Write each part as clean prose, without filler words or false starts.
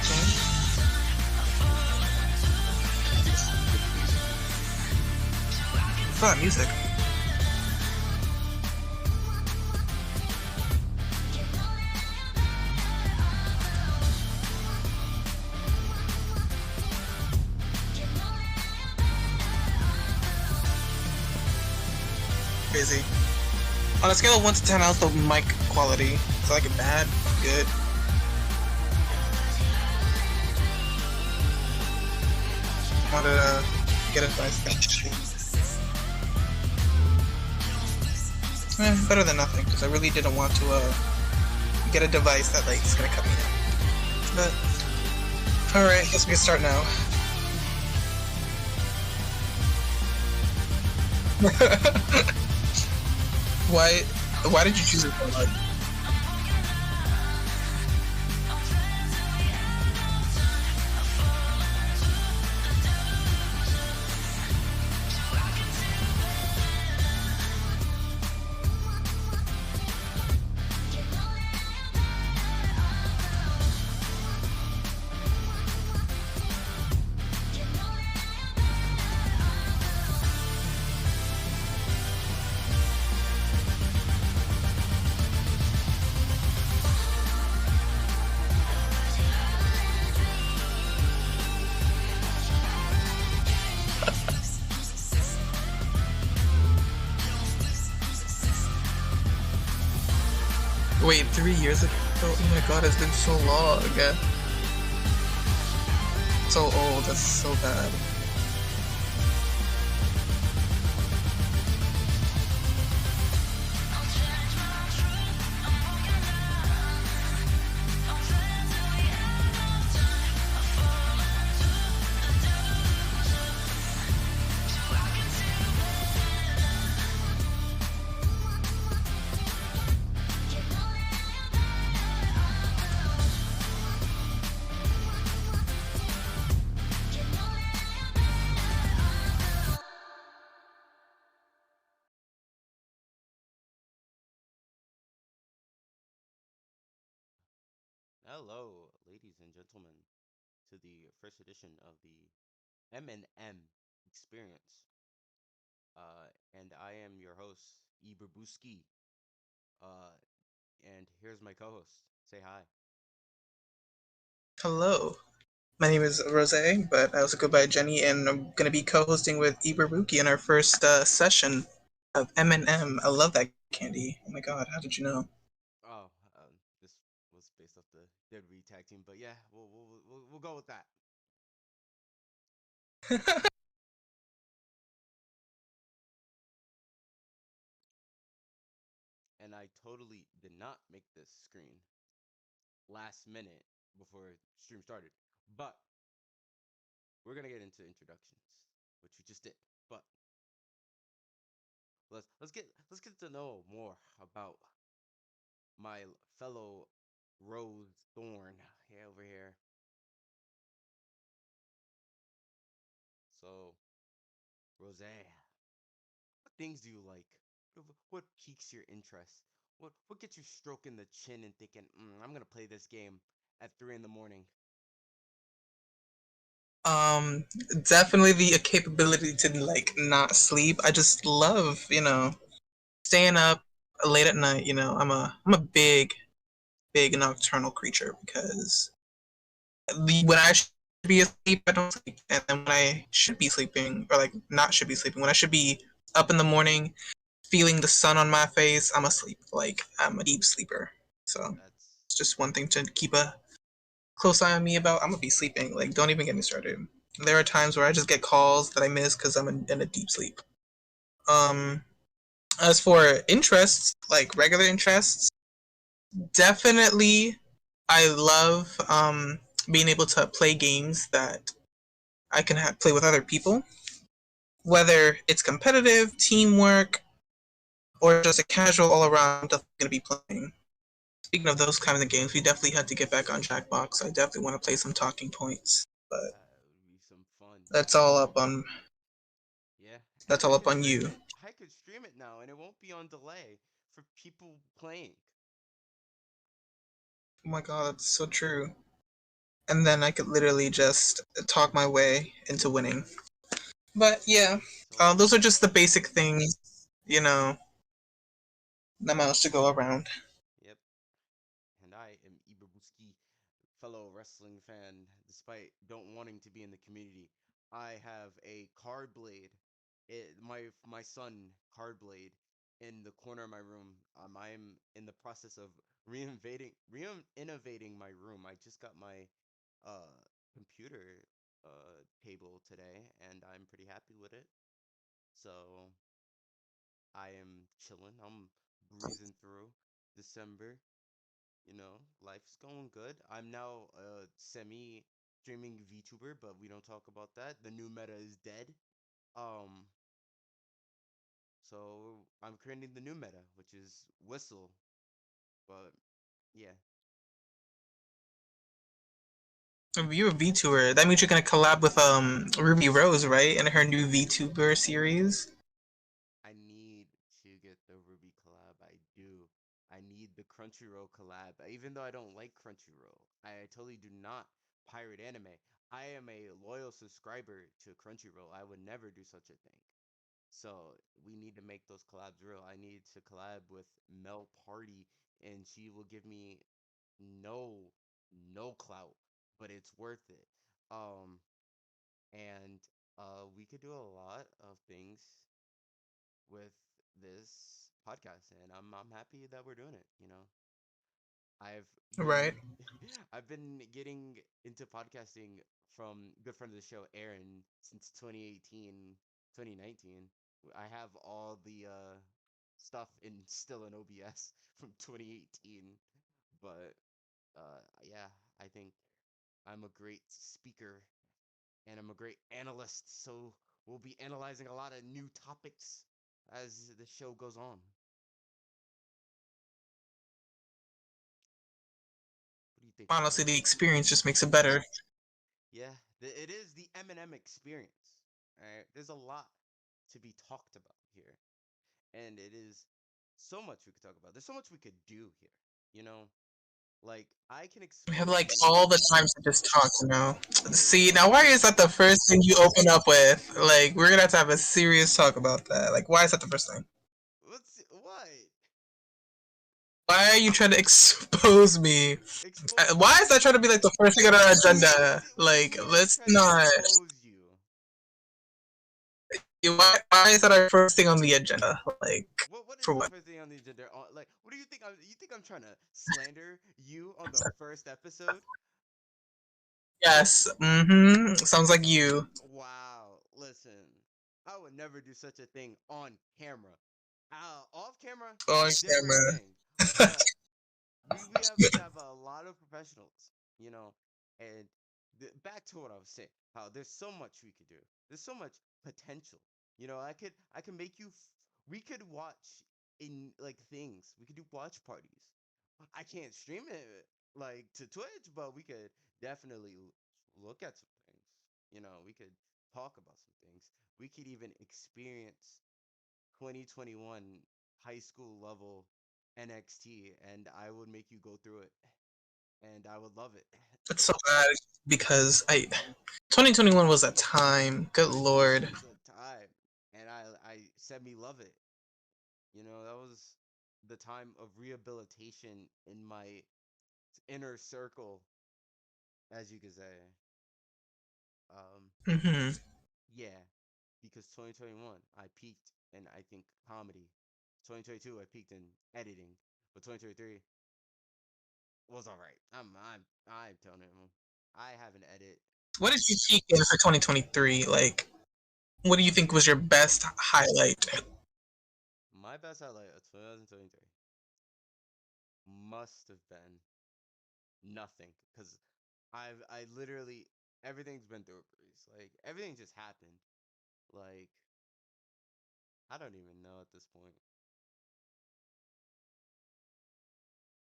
14. It's not music. Crazy. On a scale of 1 to 10, how's the mic quality? Is it like bad? Good? Wanted to get advice. Better than nothing, because I really didn't want to get a device that like is gonna cut me out. But alright, guess we can start now. why why did you choose it for like wait, 3 years ago? Oh my god, it's been so long. So old, that's so bad. Hello, ladies and gentlemen, to the first edition of the MNM Experience. And I am your host, Iberbuski. Uh, and here's my co-host. Say hi. Hello. My name is Rose, but I also go by Jenny, and I'm gonna be co-hosting with Iberbuki in our first session of M&M. I love that candy. Oh my god, how did you know? Oh, this was based off the Dead Re tag team, but yeah, we'll go with that. And I totally did not make this screen last minute before stream started, but we're gonna get into introductions, which we just did. But let's get to know more about my fellow Rose Thorn. Yeah, over here. So, Rose, what things do you like? What piques your interest? What gets you stroking the chin and thinking, I'm gonna play this game at 3 in the morning? Um, Definitely the capability to like not sleep. I just love, staying up late at night. I'm a big nocturnal creature because when I should be asleep, I don't sleep, and then when I should be sleeping, or like not should be sleeping, when I should be up in the morning, feeling the sun on my face, I'm asleep. Like I'm a deep sleeper. So That's it's just one thing to keep a close eye on me about. I'm gonna be sleeping. Like don't even get me started. There are times where I just get calls that I miss because I'm in a deep sleep. Um, as for interests, like regular interests, definitely I love being able to play games that I can play with other people, whether it's competitive, teamwork, or just a casual all around stuff I'm going to be playing. Speaking of those kinds of games, we definitely had to get back on Jackbox. I definitely want to play some Talking Points, but that would be some fun. that's all up on Yeah, that's and all I up could on stream you. it. I could stream it now, and it won't be on delay for people playing. Oh my god, that's so true. and then I could literally just talk my way into winning. But yeah, So, those are just the basic things, you know, that managed to go around. yep. And I am Ibabuski, fellow wrestling fan. Despite don't wanting to be in the community, I have a card blade. My son card blade in the corner of my room. I'm in the process of re-innovating my room. I just got my uh computer table today, and I'm pretty happy with it. So I am chilling. I'm breezing through December. You know, life's going good. I'm now a semi streaming VTuber, but we don't talk about that. The new meta is dead. Um, so I'm creating the new meta, which is Whistle. But yeah, You're a VTuber. That means you're gonna collab with Ruby Rose, right? And her new VTuber series. I need to get the Ruby collab. I do. I need the Crunchyroll collab. Even though I don't like Crunchyroll, I totally do not pirate anime. I am a loyal subscriber to Crunchyroll. I would never do such a thing. So we need to make those collabs real. I need to collab with Mel Party, and she will give me no no clout, but it's worth it. Um, and we could do a lot of things with this podcast, and I'm happy that we're doing it. You know, I've Right. been I've been getting into podcasting from good friend of the show Aaron since 2018, 2019. I have all the stuff still in OBS from 2018, but yeah, I think I'm a great speaker and I'm a great analyst, so we'll be analyzing a lot of new topics as the show goes on. What do you think, Honestly, Iber? the experience just makes it better. Yeah, it is the MNM experience. All right, there's a lot to be talked about here, and it is so much we could talk about. There's so much we could do here. You know, like I can We have expose like you. all the time to just talk, you know. See, now why Exactly. is that the first thing you open up with? Like, we're gonna have a serious talk about that. Like, why is that the first thing? What? Why are you trying to expose me? Expose Why you? is that trying to be like the first thing on our agenda? What do you Like, mean I'm let's trying to not. expose you? Why is that our first thing on the agenda? Like, What for is the what? first thing on the agenda? Like, what do you think? You think I'm trying to slander you on the first episode? Yes. Mm-hmm. Sounds like you. Wow. Listen, I would never do such a thing on camera. Off camera, Oh, different camera. thing. But we have to have a lot of professionals, you know. And back to what I was saying, how there's so much we could do. There's so much potential. You know, I could make you. We could watch in like things. We could do watch parties. I can't stream it like to Twitch, but we could definitely look at some things. You know, we could talk about some things. We could even experience 2021 high school level NXT, and I would make you go through it, and I would love it. It's so bad because 2021 was a time. Good It lord. was a time, and I said me love it. You know, that was the time of rehabilitation in my inner circle, as you could say. Mm-hmm. Yeah, because 2021 I peaked in I think comedy. 2022 I peaked in editing, but 2023 was all right. I'm telling him I have an edit. What did you peak in for 2023? Like, what do you think was your best highlight? My best highlight of 2023 must have been nothing, because I literally everything's been through a breeze. Like everything just happened. Like I don't even know at this point.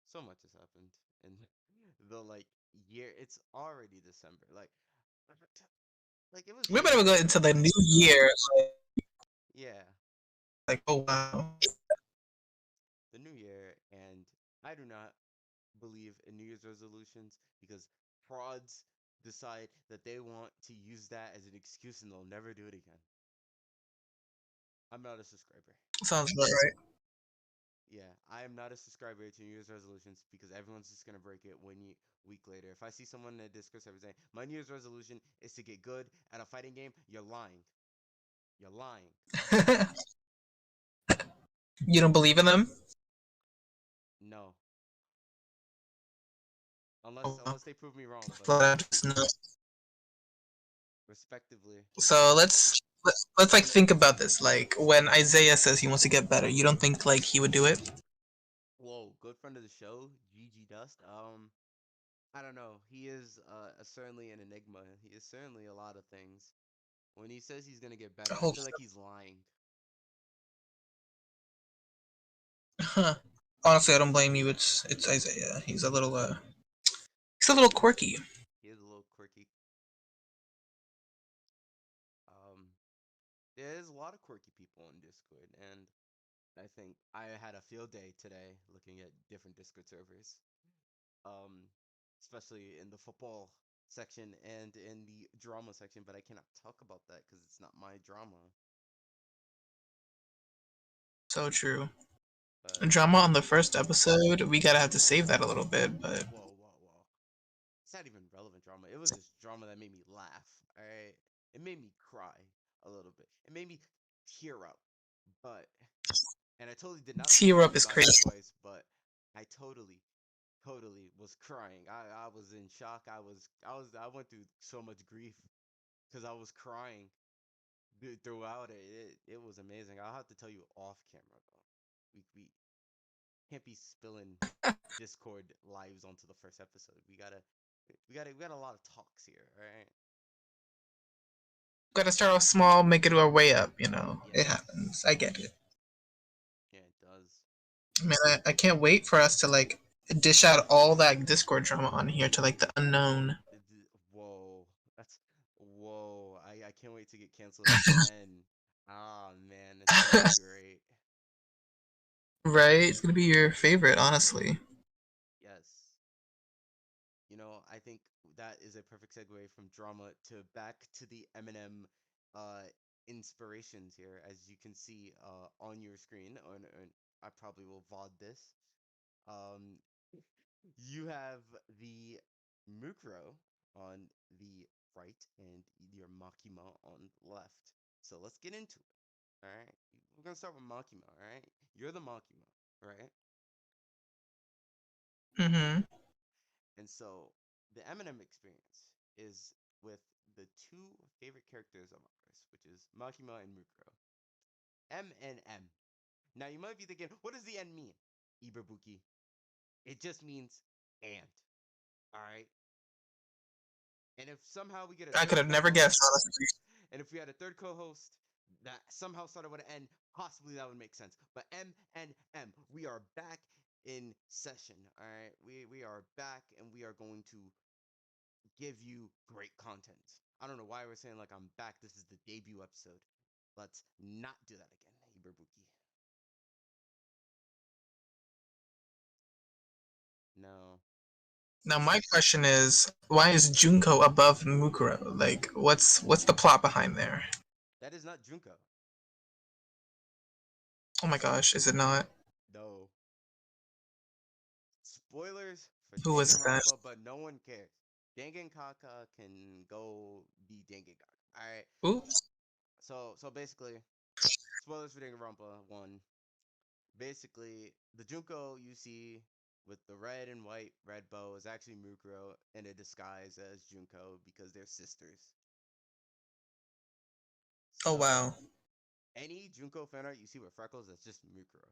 So much has happened in the like year. It's already December. Like it was We're gonna go January into a the month new ago. year. Yeah, Like, oh wow. the new year, and I do not believe in New Year's resolutions because frauds decide that they want to use that as an excuse and they'll never do it again. I'm not a subscriber. Sounds about right. Yeah, I am not a subscriber to New Year's resolutions because everyone's just gonna break it week later. If I see someone in a Discord server saying my New Year's resolution is to get good at a fighting game, you're lying. You're lying. You don't believe in them? No, Oh, unless they prove me wrong, but well, no. I just know. Respectively. So let's like think about this. Like when Isaiah says he wants to get better, you don't think like he would do it? Whoa, good friend of the show, GG Dust. I don't know. He is certainly an enigma. He is certainly a lot of things. When he says he's gonna get I better, I hope feel so. like he's lying. Huh. Honestly, I don't blame you. It's Isaiah. He's a little quirky. He is a little quirky. Um, there's a lot of quirky people in Discord, and I think I had a field day today looking at different Discord servers. Um, Especially in the football section and in the drama section, but I cannot talk about that because it's not my drama. So true. But Drama on the first episode, we gotta have to save that a little bit, but whoa, whoa, whoa. It's not even relevant drama. It was just drama that made me laugh. All right, it made me cry a little bit. It made me tear up. But and I totally did not tear support up you is guys' crazy. choice, but I totally was crying. I was in shock. I went through so much grief because I was crying throughout it. It was amazing. I'll have to tell you off camera though. We can't be spilling Discord lives onto the first episode. We got a lot of talks here, all right? Gotta start off small, make it our way up, you know. It Yes. happens. I get it. Yeah, it does. Man, I can't wait for us to like dish out all that Discord drama on here to like the unknown. Whoa. That's whoa. I can't wait to get canceled again. Ah man, it's gonna be great. Right? It's gonna be your favorite, honestly. Yes. I think that is a perfect segue from drama to back to the Eminem uh inspirations here. As you can see on your screen, on I probably will VOD this. Um you have the Mukro on the right and your Makima on the left. So let's get into it. All right. We're gonna start with Makima, all right? You're the Makima, right? Mm-hmm. And so the Eminem experience is with the two favorite characters of ours, which is Makima and Mukuro. M and M. Now you might be thinking, what does the N mean? Iberbuki. It just means and. Alright? And if somehow we get a I could third have never guessed, co-host, honestly. and if we had a third co-host that somehow started with an N, possibly that would make sense. But M and M, we are back in session. Alright? We are back and we are going to give you great content. I don't know why we're saying like I'm back. This is the debut episode. Let's not do that again, Iberbuki. No, Now my question is, why is Junko above Mukuro? Like, what's the plot behind there? that is not Junko. Oh my gosh, is it not? No. Spoilers for Who was it then? Danganronpa, but no one cares. Dangan can go be Dangan. All right. Oops. So basically, spoilers for Danganronpa 1. Basically, the Junko you see with the red and white red bow is actually Mukuro in a disguise as Junko because they're sisters. Oh So wow. any Junko fan art you see with freckles, that's just Mukuro.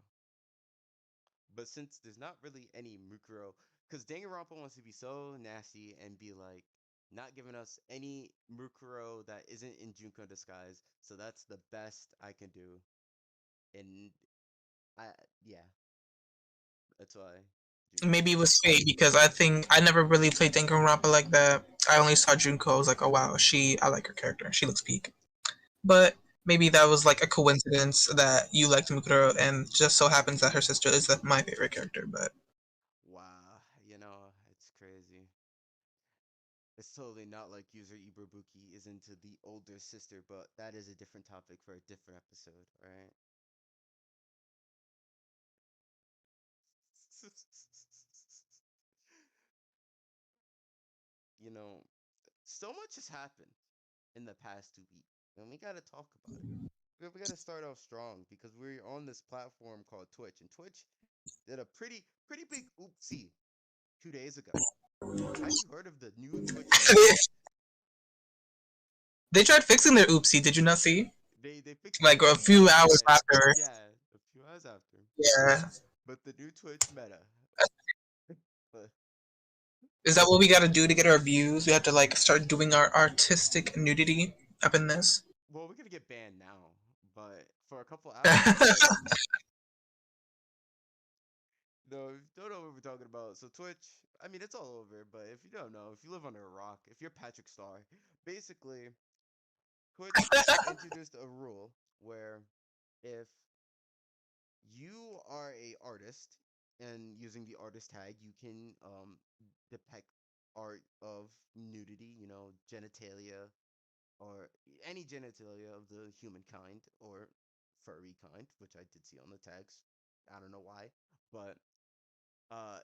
But since there's not really any Mukuro, because Danganronpa wants to be so nasty and be like not giving us any Mukuro that isn't in Junko disguise, so that's the best I can do. And I yeah, that's why Junko. Maybe it was fate because I think I never really played Danganronpa like that. I only saw Junko. I was like, oh wow, I like her character. She looks peak. But maybe that was like a coincidence that you liked Mukuro, and just so happens that her sister is my favorite character. But Wow, it's crazy. totally not like user Iberbuki is into the older sister, but that is a different topic for a different episode, all right? You know, so much has happened in the past 2 weeks, and we got to talk about it. We got to start off strong because we're on this platform called Twitch, and Twitch did a pretty big oopsie 2 days ago. Have you heard of the new Twitch meta? They tried fixing their oopsie. Did you not see? They fixed it Like a one few day. hours Yeah, after. yeah, a few hours after. Yeah. But the new Twitch meta. But Is that what we got to do to get our views? We have to like start doing our artistic nudity up in this. well, we're gonna get banned now, but for a couple hours, yeah. No, if you don't know what we're talking about. So Twitch, I mean, it's all over. But if you don't know, if you live under a rock, if you're Patrick Star, basically, Twitch introduced a rule where if you are a artist and using the artist tag, you can depict art of nudity, genitalia or any genitalia of the humankind or furry kind, which I did see on the tags. I don't know why, but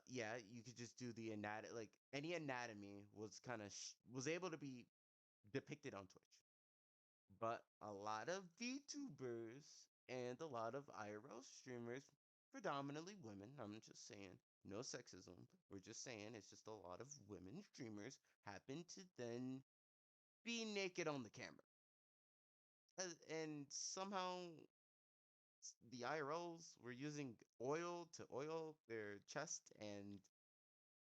yeah, you could just do the anatomy, like any anatomy was kind of was able to be depicted on Twitch. But a lot of VTubers and a lot of IRL streamers, predominantly women, I'm just saying, no sexism. We're just saying it's just a lot of women streamers happen to then be naked on the camera. And somehow the IRLs were using oil to oil their chest, and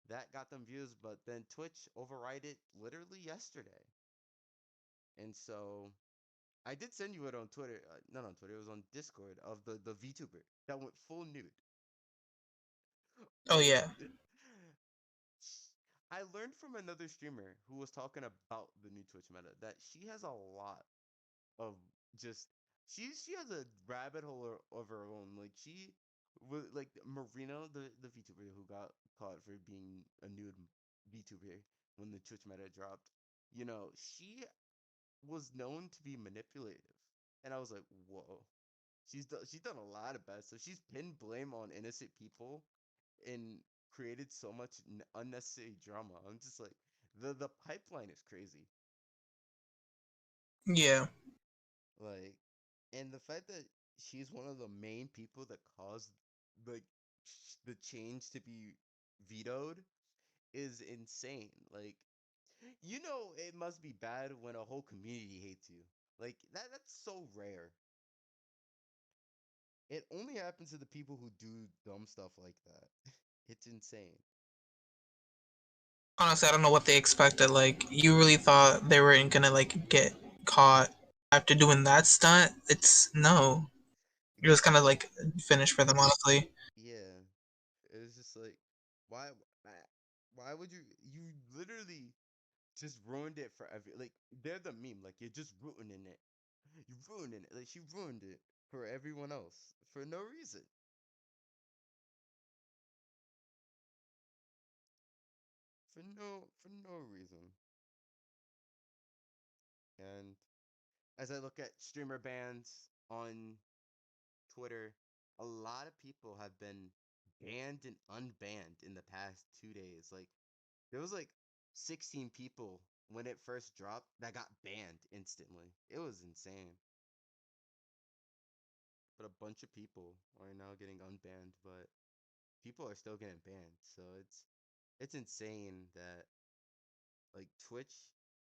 that got them views. But then Twitch override it literally yesterday. And so I did send you it on Twitter. Not on Twitter. It was on Discord of the VTuber that went full nude. Oh yeah. And I learned from another streamer who was talking about the new Twitch meta that she has a lot of just she has a rabbit hole of her own. Like she was like Marino, the VTuber who got caught for being a nude VTuber when the Twitch meta dropped. She was known to be manipulative, and I was like, whoa. She's done a lot of bad stuff. She's pinned blame on innocent people and created so much unnecessary drama. I'm just like, the pipeline is crazy. Yeah. Like, and the fact that she's one of the main people that caused like the change to be vetoed is insane. Like, it must be bad when a whole community hates you. Like that's so rare. It only happens to the people who do dumb stuff like that. It's insane. Honestly, I don't know what they expected. Like, you really thought they weren't gonna like get caught after doing that stunt? It's no. It was kind of like finished for them, honestly. Yeah, it was just like, why, why would you literally just ruined it for like they're the meme, like you're just ruining it. You ruining it, like she ruined it for everyone else for no reason, for no reason. And as I look at streamer bans on Twitter, a lot of people have been banned and unbanned in the past 2 days. Like there was like 16 people when it first dropped that got banned instantly. It was insane. But a bunch of people are now getting unbanned, but people are still getting banned. So it's insane that like Twitch,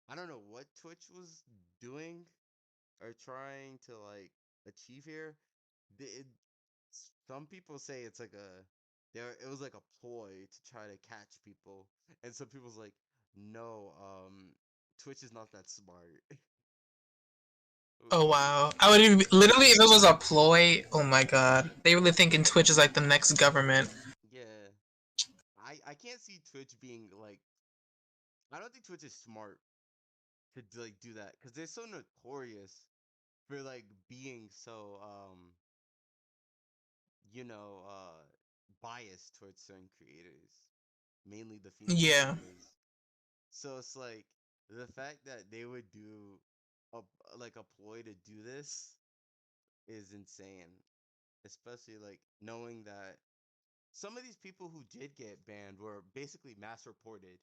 I don't know what Twitch was doing or trying to like achieve here. Some people say it's like it was like a ploy to try to catch people, and some people's like, no, Twitch is not that smart. Oh wow. I would even, literally, if it was a ploy, oh my god. They really thinking Twitch is like the next government. Yeah, I can't see Twitch being like, I don't think Twitch is smart to like do that because they're so notorious for like being so you know uh biased towards certain creators, mainly the female Yeah. streamers. So it's like the fact that they would do a like a ploy to do this is insane. Especially like knowing that some of these people who did get banned were basically mass reported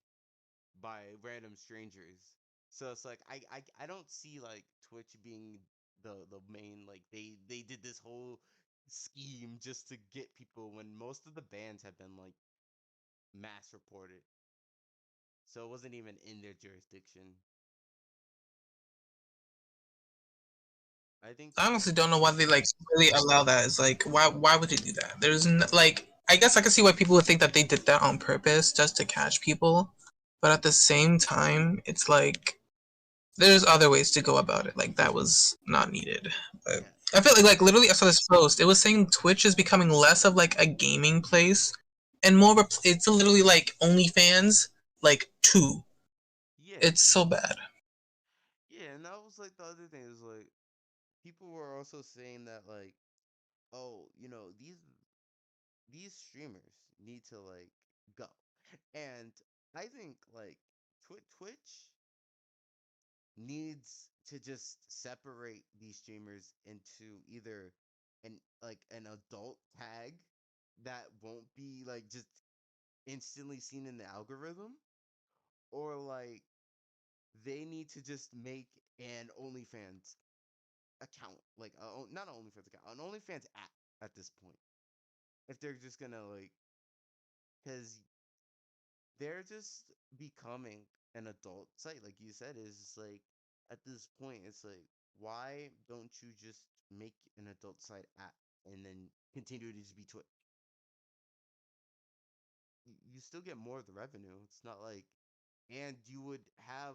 by random strangers. So it's like I don't see like Twitch being the main, like they did this whole scheme just to get people when most of the bans have been like mass reported. So it wasn't even in their jurisdiction. I think I Twitch honestly don't know why they like really allow that. It's like why would they do that? Like I guess I can see why people would think that they did that on purpose just to catch people, but at the same time, it's like there's other ways to go about it. Like that was not needed. But yeah. I feel like literally I saw this post. It was saying Twitch is becoming less of like a gaming place and more of a, it's literally like OnlyFans like two. Yeah. It's so bad. Yeah, and that was like the other thing is like people were also saying that like, oh, these streamers need to like go. And I think like Twitch needs to just separate these streamers into either an adult tag that won't be like just instantly seen in the algorithm, or like they need to just make an OnlyFans account, like not an OnlyFans account, an OnlyFans app at this point. If they're just gonna like, because they're just becoming an adult site, like you said, is just like at this point, it's like, why don't you just make an adult site app and then continue to just be Twitch? You still get more of the revenue. It's not like, and you would have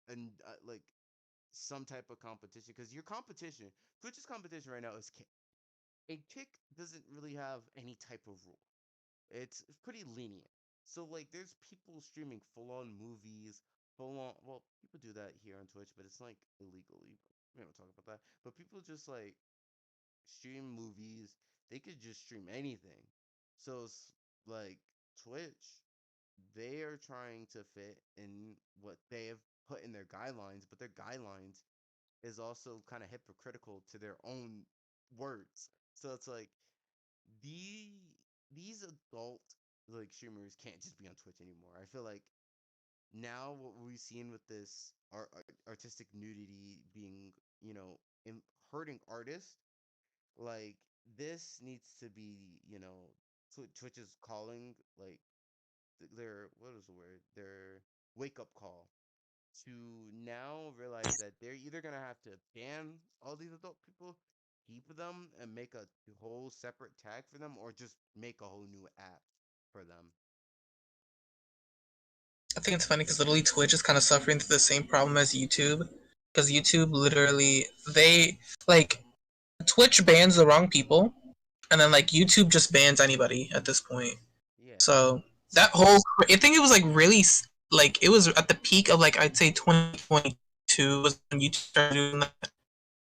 an like some type of competition because your competition, Twitch's competition right now is Kick. And Kick doesn't really have any type of rule. It's pretty lenient. So like there's people streaming full on movies, full on, well, people do that here on Twitch, but it's like illegally. We don't talk about that. But people just like stream movies. They could just stream anything. So it's like Twitch, they are trying to fit in what they have put in their guidelines, but their guidelines is also kind of hypocritical to their own words. So it's like the these adult like streamers can't just be on Twitch anymore. I feel like now what we've seen with this artistic nudity being, hurting artists, like this needs to be, Twitch is calling like their, what is the word? Their wake up call to now realize that they're either gonna have to ban all these adult people, keep them, and make a whole separate tag for them, or just make a whole new app for them. I think it's funny because literally Twitch is kind of suffering through the same problem as YouTube. Because YouTube literally, they, like, Twitch bans the wrong people, and then, like, YouTube just bans anybody at this point. Yeah, So, that whole, I think it was, like, really, like, it was at the peak of, like, I'd say 2022 was when YouTube started doing that.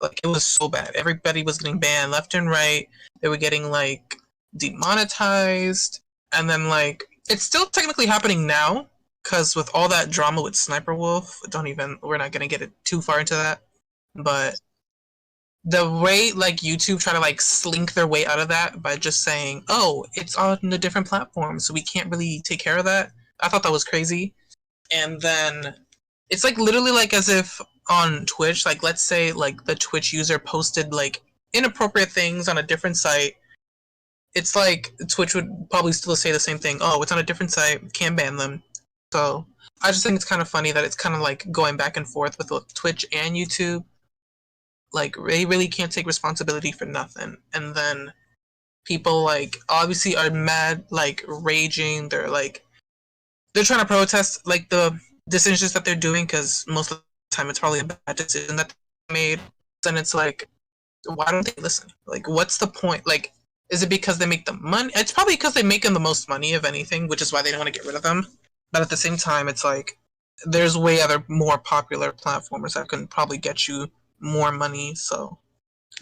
Like, it was so bad. Everybody was getting banned left and right. They were getting, like, demonetized. And then, like, it's still technically happening now, because with all that drama with Sniper Wolf, we're not gonna get it too far into that. But the way, like, YouTube try to, like, slink their way out of that by just saying, oh, it's on a different platform, so we can't really take care of that. I thought that was crazy. And then it's like literally like as if on Twitch, like let's say like the Twitch user posted like inappropriate things on a different site. It's like Twitch would probably still say the same thing. Oh, it's on a different site, can't ban them. So I just think it's kind of funny that it's kind of like going back and forth with Twitch and YouTube. Like they really can't take responsibility for nothing, and then people like obviously are mad, like raging. They're trying to protest like the decisions that they're doing because most of the time it's probably a bad decision that they made. And it's like, why don't they listen? Like, what's the point? Like, is it because they make the money? It's probably because they make them the most money of anything, which is why they don't want to get rid of them. But at the same time, it's like there's way other more popular platformers that can probably get you more money. So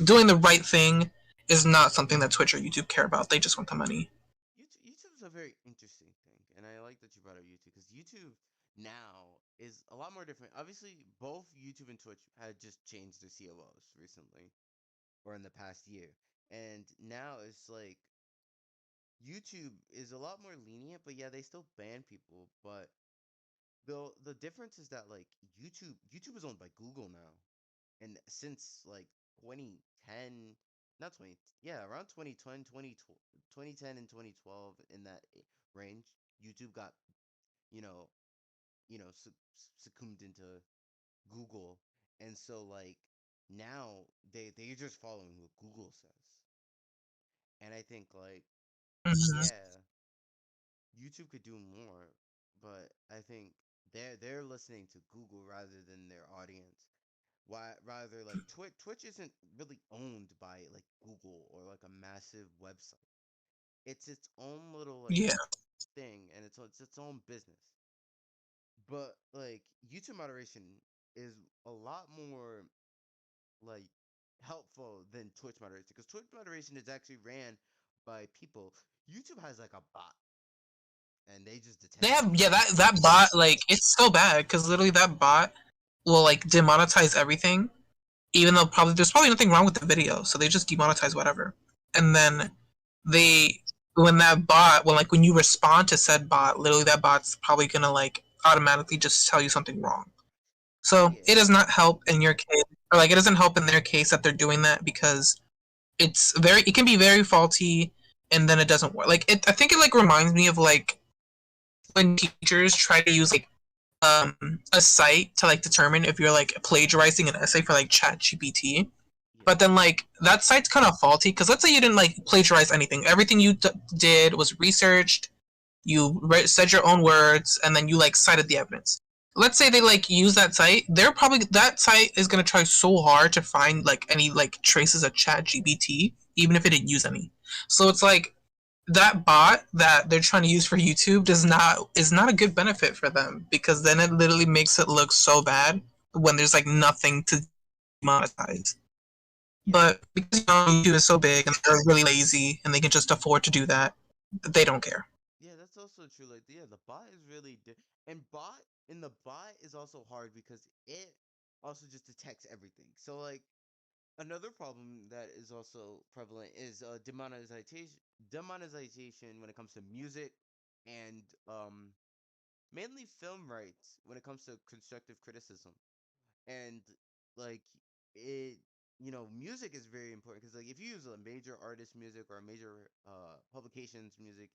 doing the right thing is not something that Twitch or YouTube care about. They just want the money. YouTube's a very interesting thing, and I like that you brought up YouTube because YouTube now is a lot more different. Obviously, both YouTube and Twitch had just changed their COOs recently or in the past year. And now it's like YouTube is a lot more lenient, but yeah, they still ban people. But the difference is that like YouTube is owned by Google now. And since like 2010, not 20, yeah, around 2010, 2010 and 2012 in that range, YouTube got, you know, succumbed into Google. And so like now they're just following what Google says. And I think like Mhm. yeah, YouTube could do more, but I think they're listening to Google rather than their audience. Why rather like Twitch isn't really owned by like Google or like a massive website. It's its own little like Yeah. thing and it's its own business. But like YouTube moderation is a lot more like helpful than Twitch moderation because Twitch moderation is actually ran by people. YouTube has like a bot and they just They detect have, stuff. yeah, that bot, like, it's so bad because literally that bot will like demonetize everything, even though probably there's probably nothing wrong with the video, so they just demonetize whatever. And then they when that bot when you respond to said bot, literally that bot's probably gonna like automatically just tell you something wrong. So it Yeah. does not help in your case, or like it doesn't help in their case that they're doing that because it can be very faulty, and then it doesn't work. Like I think it like reminds me of like when teachers try to use like a site to like determine if you're like plagiarizing an essay for like Chat GPT. Yeah. But then like that site's kind of faulty because let's say you didn't like plagiarize anything. Everything you did was researched. You said your own words, and then you like cited the evidence. Let's say they like use that site. They're probably that site is gonna try so hard to find like any like traces of Chat GPT, even if it didn't use any. So it's like that bot that they're trying to use for YouTube is not a good benefit for them because then it literally makes it look so bad when there's like nothing to monetize. Yeah. But because YouTube is so big and they're really lazy and they can just afford to do that, they don't care. Yeah, that's also true. Like, yeah, the bot is really and the bot is also hard because it also just detects everything. So like another problem that is also prevalent is demonetization when it comes to music and mainly film rights when it comes to constructive criticism. And like it music is very important because like if you use a major artist music or a major publications music,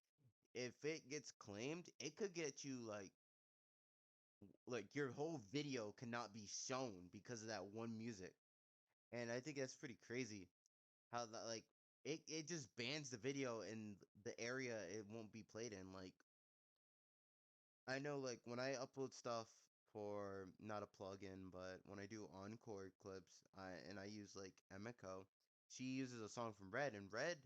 if it gets claimed, it could get you like your whole video cannot be shown because of that one music. And I think that's pretty crazy how that like it just bans the video in the area it won't be played in. Like I know like when I upload stuff for not a plugin, but when I do encore clips, I use like Emiko, she uses a song from Red, and Red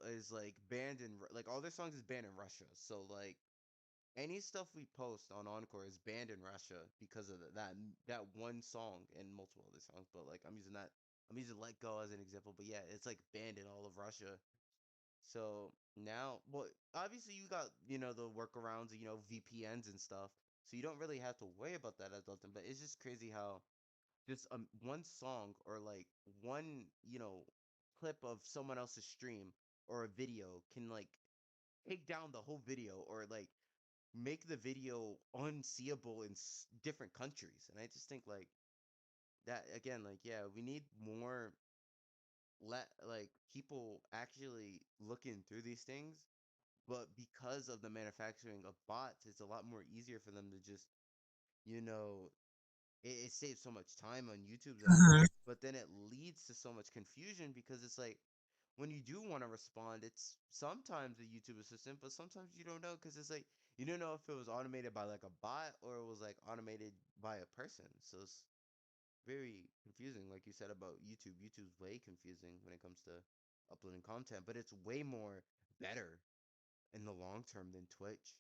is like banned in like all their songs is banned in Russia. So like any stuff we post on Encore is banned in Russia because of that one song and multiple other songs. But like I'm using Let Go as an example. But yeah, it's like banned in all of Russia. So now, well, obviously you got the workarounds, VPNs and stuff. So you don't really have to worry about that as often. But it's just crazy how just one song or like one clip of someone else's stream or a video can like take down the whole video or like make the video unseeable in different countries. And I just think like that again, like yeah, we need more let like people actually looking through these things. But because of the manufacturing of bots, it's a lot more easier for them to just you know it saves so much time on YouTube's end. Mhm. But then it leads to so much confusion because it's like when you do want to respond, it's sometimes a YouTube assistant, but sometimes you don't know because it's like you don't know if it was automated by like a bot or it was like automated by a person. So it's very confusing, like you said about YouTube. YouTube's way confusing when it comes to uploading content, but it's way more better in the long term than Twitch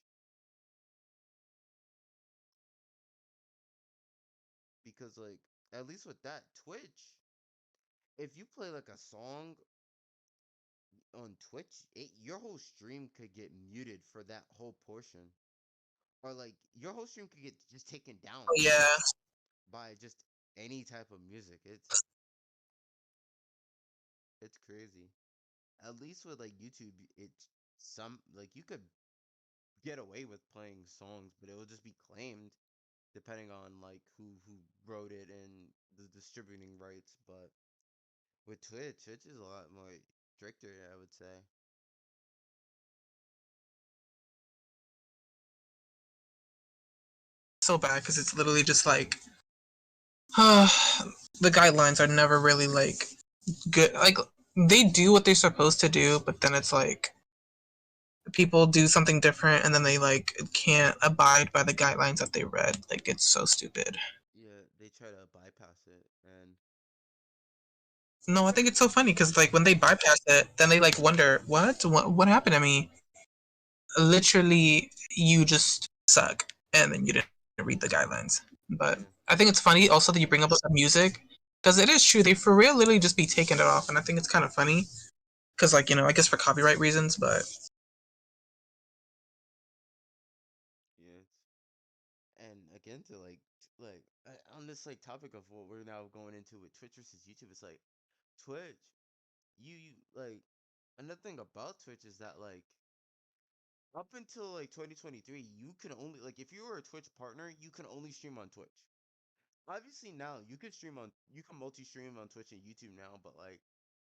because like at least with that Twitch, if you play like a song on Twitch, your whole stream could get muted for that whole portion. or like your whole stream could get just taken down Yeah. by just any type of music. It's crazy. At least with like YouTube, it's some like you could get away with playing songs, but it will just be claimed depending on like who wrote it and the distributing rights. But with Twitch is a lot more stricter, I would say. So bad because it's literally just like the guidelines are never really like good. Like they do what they're supposed to do, but then it's like people do something different and then they like can't abide by the guidelines that they read. Like it's so stupid. Yeah, they try to bypass it, and No, I think it's so funny because like when they bypass it, then they like wonder what happened to me. Literally, you just suck, and then you didn't read the guidelines. But yeah, I think it's funny also that you bring up the music because it is true they for real literally just be taking it off, and I think it's kind of funny because like I guess for copyright reasons, but yeah. And again, to on this like topic of what we're now going into with Twitch versus YouTube, it's like Twitch, you like another thing about Twitch is that like up until like 2023, you can only like if you were a Twitch partner, you can only stream on Twitch. Obviously now you can multi-stream on Twitch and YouTube now, but like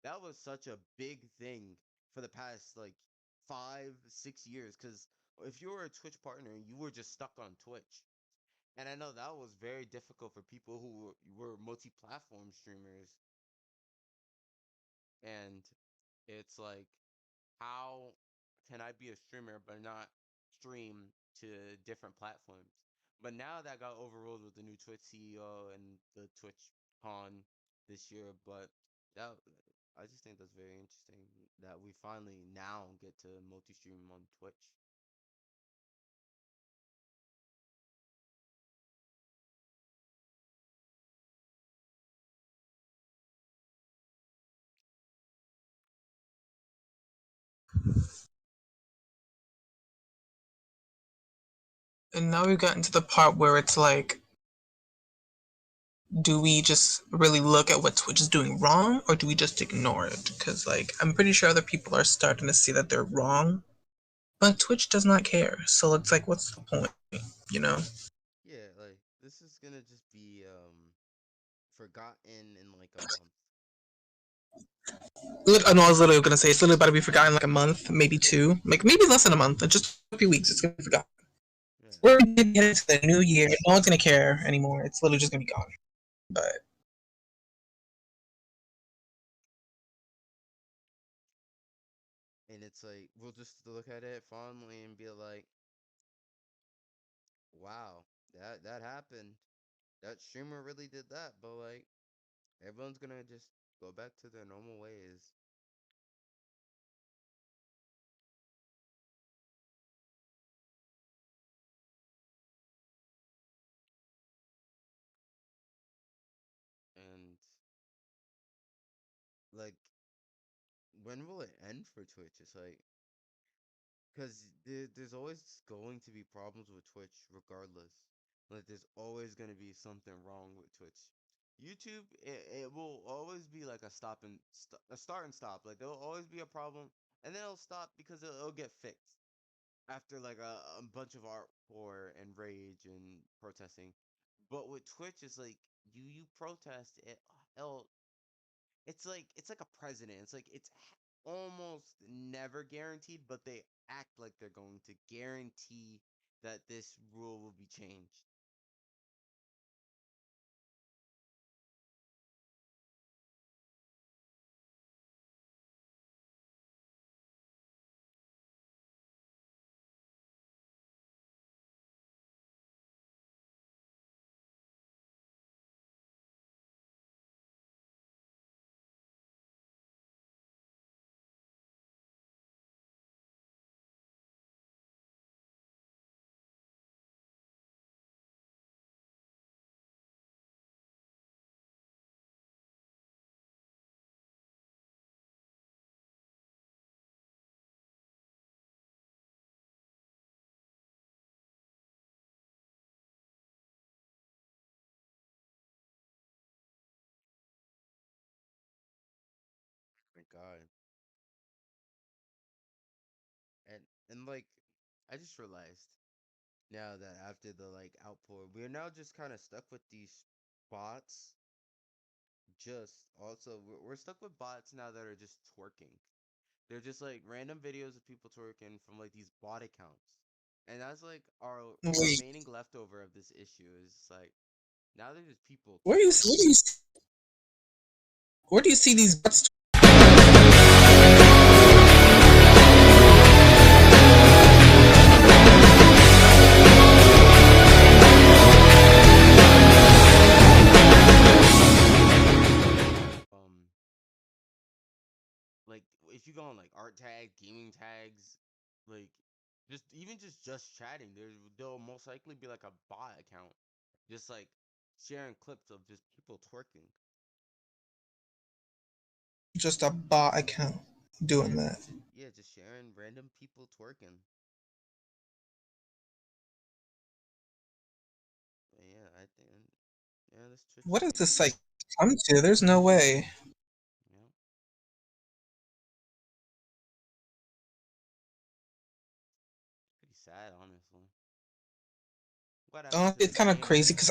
that was such a big thing for the past like 5, 6 years. Because if you were a Twitch partner, you were just stuck on Twitch. And I know that was very difficult for people who were multi-platform streamers. And it's like, how can I be a streamer but not stream to different platforms? But now that got overruled with the new Twitch CEO and the Twitch con this year. But that I just think that's very interesting that we finally now get to multi-stream on Twitch. and now we've gotten to the part where it's like do we just really look at what Twitch is doing wrong or do we just ignore it? Because, like, I'm pretty sure other people are starting to see that they're wrong, but Twitch does not care. So it's like, what's the point? You know? Yeah, like this is gonna just be forgotten in like a month. No, I was literally going to say it's literally about to be forgotten in like a month, maybe two, like maybe less than a month, just a few weeks. It's going to be forgotten. Yeah. We're going to get into the new year. No one's going to care anymore. It's literally just going to be gone. But And it's like we'll just look at it fondly and be like, wow, that happened. That streamer really did that, but like everyone's gonna just go back to their normal ways. And like, when will it end for Twitch? It's like, because there's always going to be problems with Twitch, regardless. Like, there's always gonna be something wrong with Twitch. YouTube, it will always be like a start and stop. Like, there'll always be a problem, and then it'll stop because it'll get fixed after like a bunch of uproar and rage and protesting. But with Twitch, it's like you protest it. Hell, it's like a president. It's like almost never guaranteed, but they act like they're going to guarantee that this rule will be changed. God. And like I just realized now that after the like outpour, we're now just kind of stuck with these bots. Just also we're stuck with bots now that are just twerking. They're just like random videos of people twerking from like these bot accounts. And that's like our Wait, remaining leftover of this issue is like now there's just people where do you twerking. where do you see these bots? Um like if you go on like art tag, gaming tags, like just chatting, there'll most likely be like a bot account, just like sharing clips of just people twerking. Just a bot account Yeah, doing that. yeah, just sharing random people twerking. But yeah, I think yeah, this Twitch What is does getting this site come to? There's no way. yeah, pretty sad, honestly. What happened to It's this kind of game crazy mode? because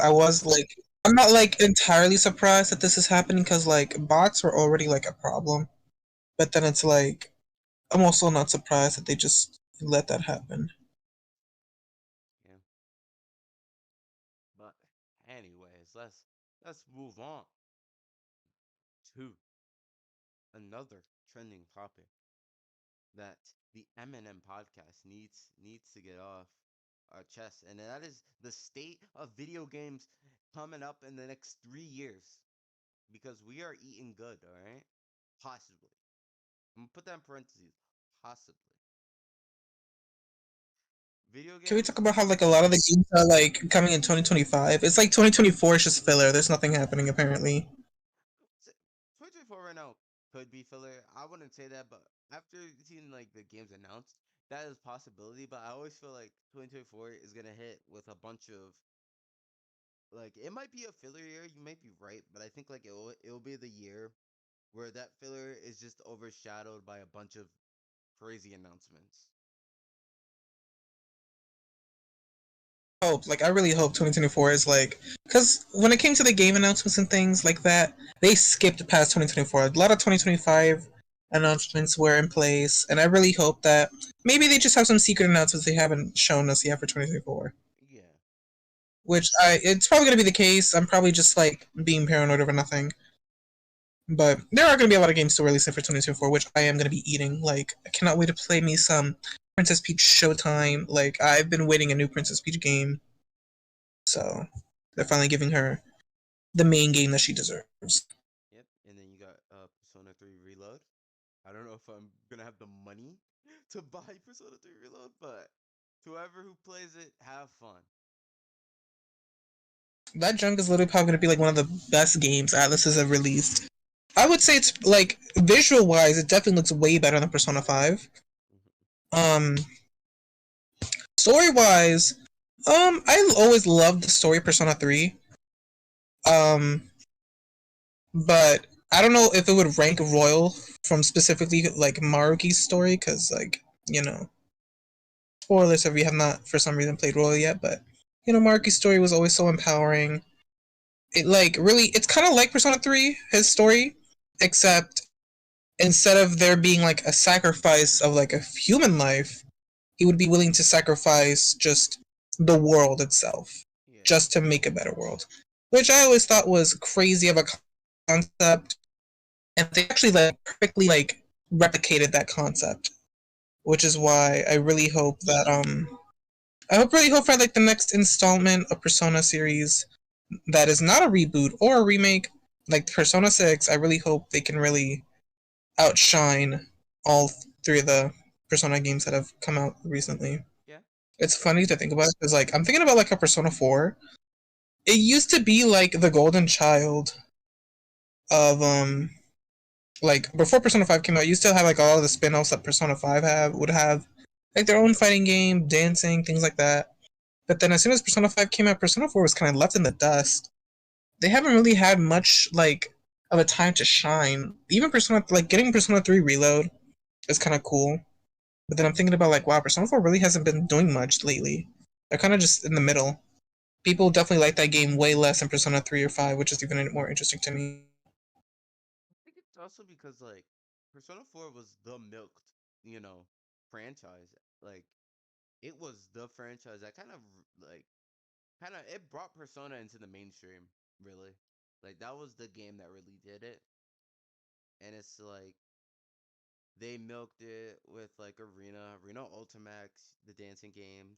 I'm not like entirely surprised that this is happening because like bots were already like a problem, but then it's like I'm also not surprised that they just let that happen. Yeah, but anyways, let's move on to another trending topic that the MNM podcast needs to get off our chest, and that is the state of video games coming up in the next 3 years. Because we are eating good, all right? Possibly. I'm gonna put that in parentheses. Possibly. Video Can we games. talk about how like a lot of the games are like coming in 2025? It's like 2024 is just filler. There's nothing happening apparently. 2024 right now could be filler. I wouldn't say that, but after seeing like the games announced, that is a possibility. But I always feel like 2024 is gonna hit with a bunch of like it might be a filler year. You might be right, but I think like it'll be the year where that filler is just overshadowed by a bunch of crazy announcements. I really hope 2024 is like because when it came to the game announcements and things like that, they skipped past 2024. A lot of 2025 announcements were in place, and I really hope that maybe they just have some secret announcements they haven't shown us yet for 2024. Yeah. Which it's probably gonna be the case. I'm probably just like being paranoid over nothing. But there are going to be a lot of games still releasing for 2024, which I am going to be eating. Like, I cannot wait to play me some Princess Peach Showtime. Like, I've been waiting a new Princess Peach game, so they're finally giving her the main game that she deserves. Yep. And then you got Persona 3 Reload. I don't know if I'm gonna have the money to buy Persona 3 Reload, but whoever who plays it, have fun. That junk is literally probably going to be like one of the best games Atlas has ever released. I would say it's like visual wise, it definitely looks way better than Persona 5. Mhm. Um, story wise, I always loved the story of Persona 3. Um, but I don't know if it would rank Royal from specifically like Maruki's story because spoilers if you have not for some reason played Royal yet, but Maruki's story was always so empowering. It like really it's kind of like Persona 3 his story except instead of there being like a sacrifice of like a human life, he would be willing to sacrifice just the world itself Yeah. just to make a better world, which I always thought was crazy of a concept, and they actually like perfectly like replicated that concept, which is why I really hope that really hope for like the next installment of Persona series that is not a reboot or a remake, like Persona 6. I really hope they can really outshine all three of the Persona games that have come out recently. Yeah. It's funny to think about because like I'm thinking about like a Persona 4. It used to be like the golden child of like before Persona 5 came out, you still have like all of the spin-offs that Persona 5 would have like their own fighting game, dancing, things like that. But then as soon as Persona 5 came out, Persona 4 was kind of left in the dust. They haven't really had much like of a time to shine. Even Persona, like getting Persona 3 Reload is kind of cool. But then I'm thinking about like, wow, Persona 4 really hasn't been doing much lately. They're kind of just in the middle. People definitely like that game way less than Persona 3 or 5, which is even more interesting to me. I think it's also because like Persona 4 was the milked, you know, franchise. Like it was the franchise that like kind of it brought Persona into the mainstream, really. Like that was the game that really did it. And it's like they milked it with like Arena Ultimax, the dancing games,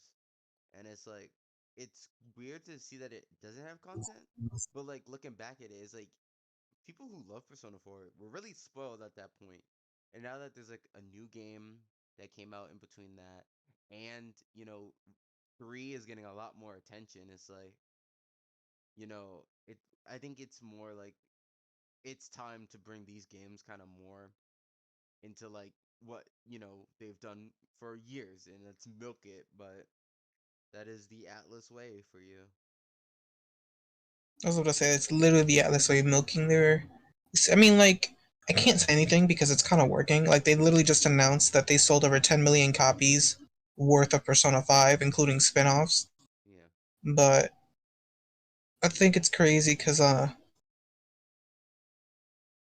and it's like it's weird to see that it doesn't have content, but like looking back at it, it's like people who love Persona 4 were really spoiled at that point. And now that there's like a new game that came out in between that, and 3 is getting a lot more attention, it's like, it I think it's more like it's time to bring these games kind of more into like what, they've done for years, and let's milk it, but that is the Atlas way for you. I was about to say it's literally the Atlas way milking their. I mean, like I can't say anything because it's kind of working. Like they literally just announced that they sold over 10 million copies worth of Persona 5, including spin-offs. Yeah. But I think it's crazy because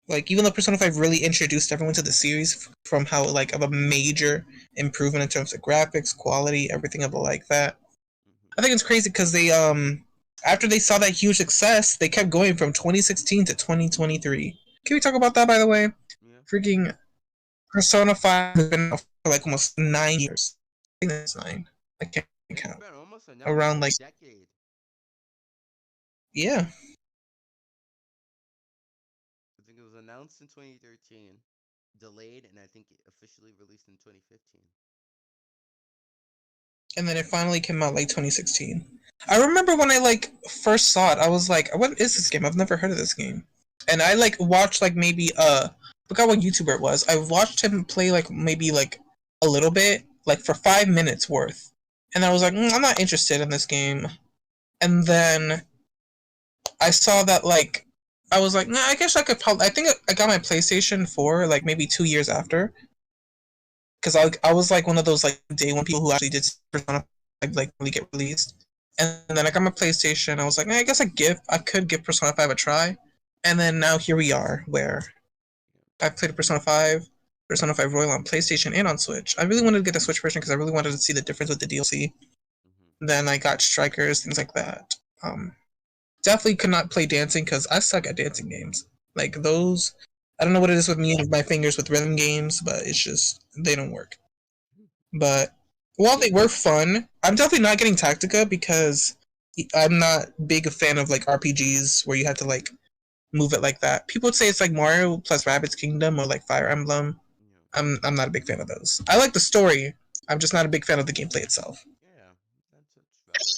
like even though Persona 5 really introduced everyone to the series from how like of a major improvement in terms of graphics, quality, everything of the like that. Hmm. I think it's crazy because they after they saw that huge success, they kept going from 2016 to 2023. Can we talk about that by the way? Yeah. Freaking Persona 5 has been out for like almost 9 years. I think that's 9. I can't It's count. been almost announced for Around a like decade. yeah. I think it was announced in 2013, delayed, and I think it officially released in 2015. And then it finally came out like 2016. I remember when I like first saw it, I was like, "What is this game? I've never heard of this game." And I like watched like maybe forgot what YouTuber it was. I watched him play like maybe like a little bit, like for 5 minutes worth, and I was like, I'm not interested in this game. And then I saw that like I was like, nah, I guess I could probably. I think I got my PlayStation 4 like maybe 2 years after, because I was like one of those like day one people who actually did Persona like really get released. And then I got my PlayStation. I was like, I guess I could give Persona 5 a try. And then now here we are, where I played Persona 5, Persona 5 Royal on PlayStation and on Switch. I really wanted to get the Switch version because I really wanted to see the difference with the DLC. Hmm. Then I got Strikers, things like that. Definitely could not play dancing because I suck at dancing games. Like those, I don't know what it is with me and my fingers with rhythm games, but it's just they don't work. But while they were fun, I'm definitely not getting Tactica because I'm not big a fan of like RPGs where you have to like move it like that. People would say it's like Mario plus Rabbids Kingdom or like Fire Emblem. Yeah. I'm not a big fan of those. I like the story. I'm just not a big fan of the gameplay itself. Yeah, that's valid.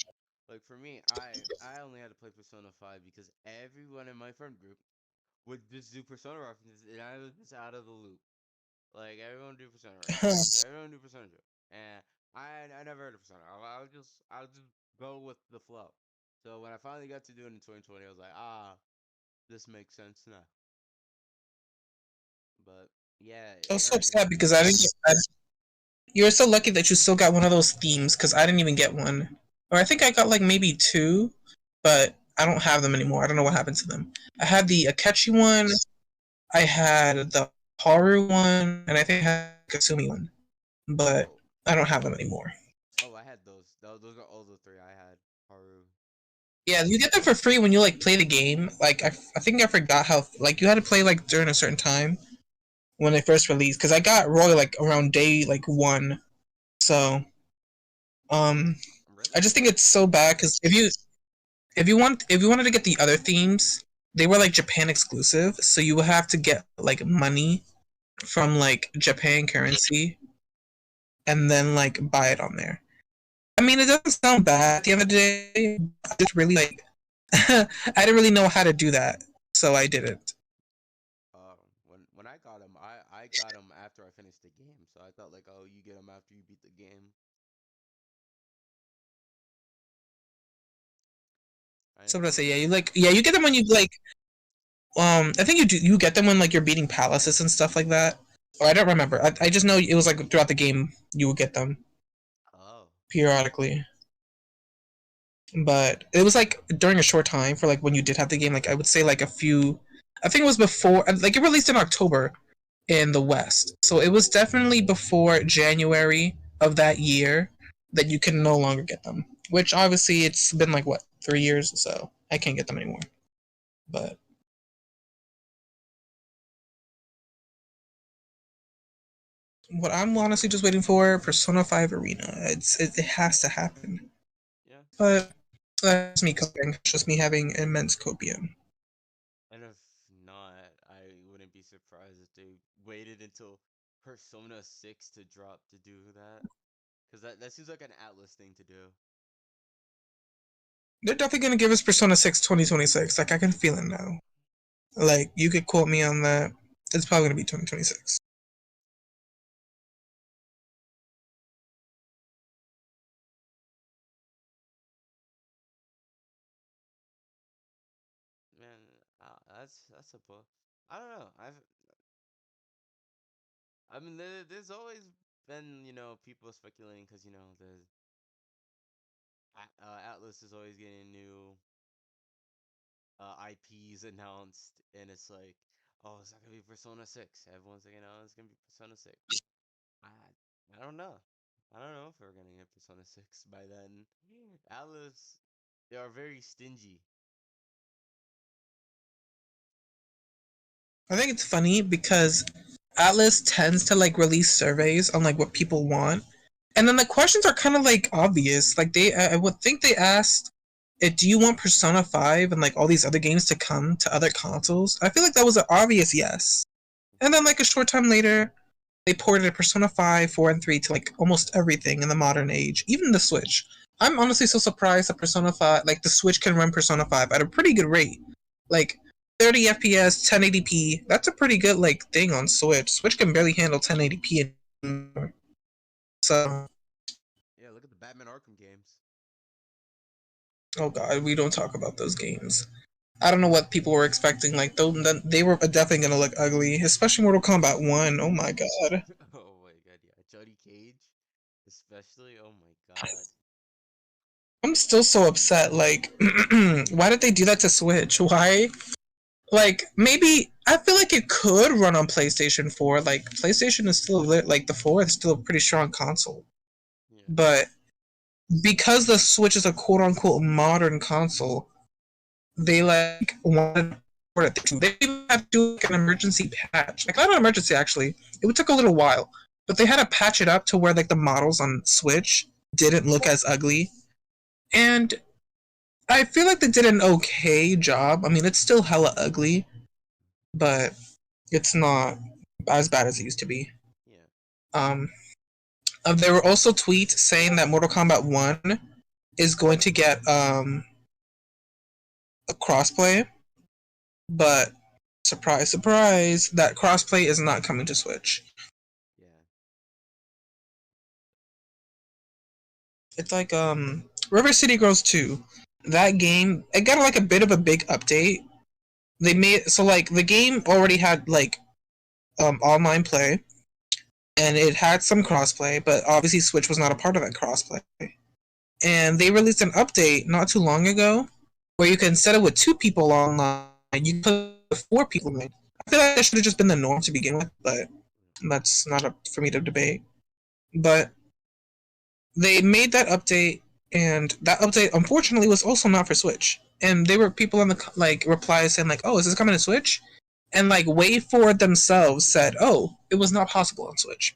Like for me, I only had to play Persona 5 because everyone in my friend group would just do Persona references, and I was just out of the loop. Like everyone do Persona references, everyone do Persona joke, and I never heard of Persona. I'll just go with the flow. So when I finally got to do it in 2020, I was like, this makes sense now. But yeah, I was so Aaron, if upset because I didn't. You were so lucky that you still got one of those themes because I didn't even get one. Or I think I got like maybe two, but I don't have them anymore. I don't know what happened to them. I had the Akechi one, I had the Haru one, and I think I had the Kasumi one, but oh I don't have them anymore. I had those. Those are all the three I had. Haru. Yeah, you get them for free when you like play the game. Like I think I forgot how like you had to play like during a certain time when they first released. Because I got Roy like around day like one, so um I Really? just think it's so bad because if you wanted to get the other themes, they were like Japan exclusive, so you would have to get like money from like Japan currency and then like buy it on there. I mean, it doesn't sound bad at the end of the day. I just really like I didn't really know how to do that, so I didn't. When I got them, I got them after I finished the game. So I thought like, oh, you get them after you beat the game. I So didn't I'm gonna know say, that. yeah, you get them when you like. I think you get them when like you're beating palaces and stuff like that. Or I don't remember. I just know it was like throughout the game you would get them Oh. periodically. But it was like during a short time for like when you did have the game. Like I would say like a few. I think it was before. Like it released in October in the West, so it was definitely before January of that year that you can no longer get them. Which obviously it's been like what 3 years, so I can't get them anymore. But what I'm honestly just waiting for Persona 5 Arena. It has to happen. Yeah. But that's me coping. It's just me having immense copium. And if not, I wouldn't be surprised if they waited until Persona 6 to drop to do that. Because that seems like an Atlas thing to do. They're definitely gonna give us Persona 6 2026. Like I can feel it now. Like you could quote me on that. It's probably gonna be 2026. Man, that's a book. I don't know. I mean, there's always been, people speculating because, Atlas is always getting new IPs announced, and it's like, oh, it's not gonna be Persona 6. Everyone's like, it's gonna be Persona 6. I I don't know. I don't know if we're gonna get Persona 6 by then. Atlas, they are very stingy. I think it's funny because Atlas tends to like release surveys on like what people want, and then the questions are kind of like obvious. Like I would think they asked, "Do you want Persona 5 and like all these other games to come to other consoles?" I feel like that was an obvious yes. And then like a short time later, they ported Persona 5, 4, and 3 to like almost everything in the modern age, even the Switch. I'm honestly so surprised that Persona 5, like the Switch can run Persona 5 at a pretty good rate. Like 30 FPS, 1080p, that's a pretty good like thing on Switch. Switch can barely handle 1080p anymore. So, Yeah, look at the Batman Arkham games. oh god, we don't talk about those games. I don't know what people were expecting. Like, they were definitely gonna look ugly, especially Mortal Kombat 1. Oh my god. Oh my god, yeah. Johnny Cage, especially. Oh my god. I'm still so upset. Like, why did they do that to Switch? Why? Like, maybe I feel like it could run on PlayStation 4. Like, PlayStation is still like the 4 is still a pretty strong console. Yeah. But because the Switch is a quote unquote modern console, they like wanted to port it to. They even had to do like an emergency patch. Like, not an emergency actually. It took a little while, but they had to patch it up to where like the models on Switch didn't look as ugly. And I feel like they did an okay job. I mean, it's still hella ugly, but it's not as bad as it used to be. Yeah. Um, there were also tweets saying that Mortal Kombat 1 is going to get a crossplay, but surprise, surprise, that crossplay is not coming to Switch. Yeah. It's like River City Girls 2. That game, it got like a bit of a big update. They made so like the game already had like online play, and it had some crossplay, but obviously Switch was not a part of that crossplay. And they released an update not too long ago where you can, instead of with 2 people online, you can put 4 people online. I feel like that should have just been the norm to begin with, but that's not up for me to debate. But they made that update, and that update unfortunately was also not for Switch. And there were people in the like replies saying like, "Oh, is this coming to Switch?" And like WayForward themselves said, "Oh, it was not possible on Switch."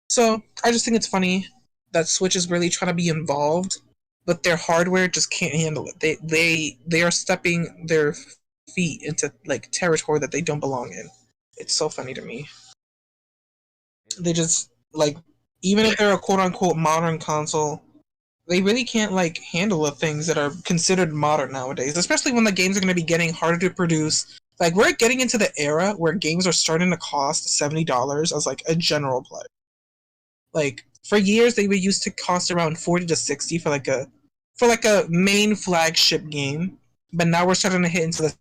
So I just think it's funny that Switch is really trying to be involved, but their hardware just can't handle it. They are stepping their feet into like territory that they don't belong in. It's Yeah. so funny to me. They It just like, even if they're a quote unquote modern console, they really can't like handle the things that are considered modern nowadays, especially when the games are going to be getting harder to produce. Like we're getting into the era where games are starting to cost $70 as like a general play. Like for years they were used to cost around 40 to 60 for like a main flagship game, but now we're starting to hit into the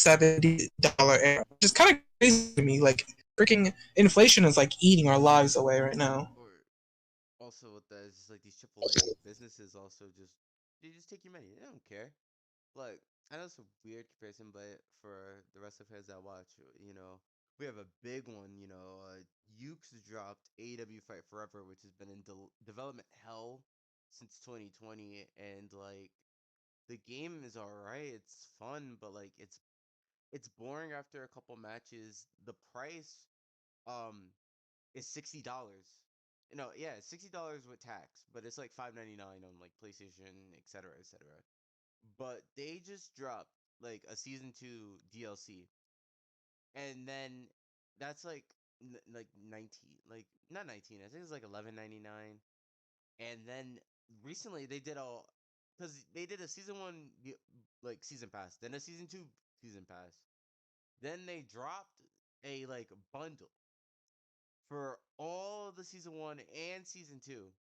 $70 era, which is kind of crazy to me. Like freaking inflation is like eating our lives away right now. Or also with that, it's just like these AAA businesses also just they just take your money. They don't care. Like, I know it's a weird comparison, but for the rest of us that watch, we have a big one. Ukes dropped AEW Fight Forever, which has been in development hell since 2020, and like the game is alright. It's fun, but like it's boring after a couple matches. The price um is $60. Yeah, $60 with tax, but it's like $5.99 on like PlayStation, etc., etc. But they just dropped like a season 2 DLC, and then that's like like 19, like not 19. I think it's like 11.99. And then recently they did a because they did a season 1 like season pass, then a season 2 season pass. Then they dropped a like bundle for all the season 1 and season 2.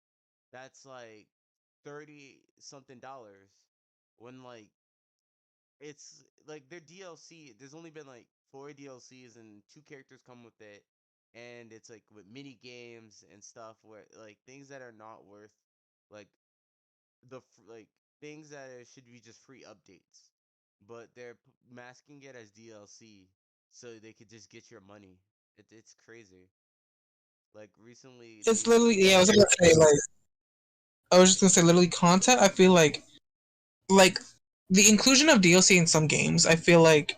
That's like 30 something dollars when like it's like their DLC. There's only been like 4 DLCs and 2 characters come with it, and it's like with mini games and stuff where like things that are not worth like like things that should be just free updates, but they're masking it as DLC so they could just get your money. It's crazy. Like recently It's they literally yeah. I was just gonna say literally content. I feel like the inclusion of DLC in some games. I feel like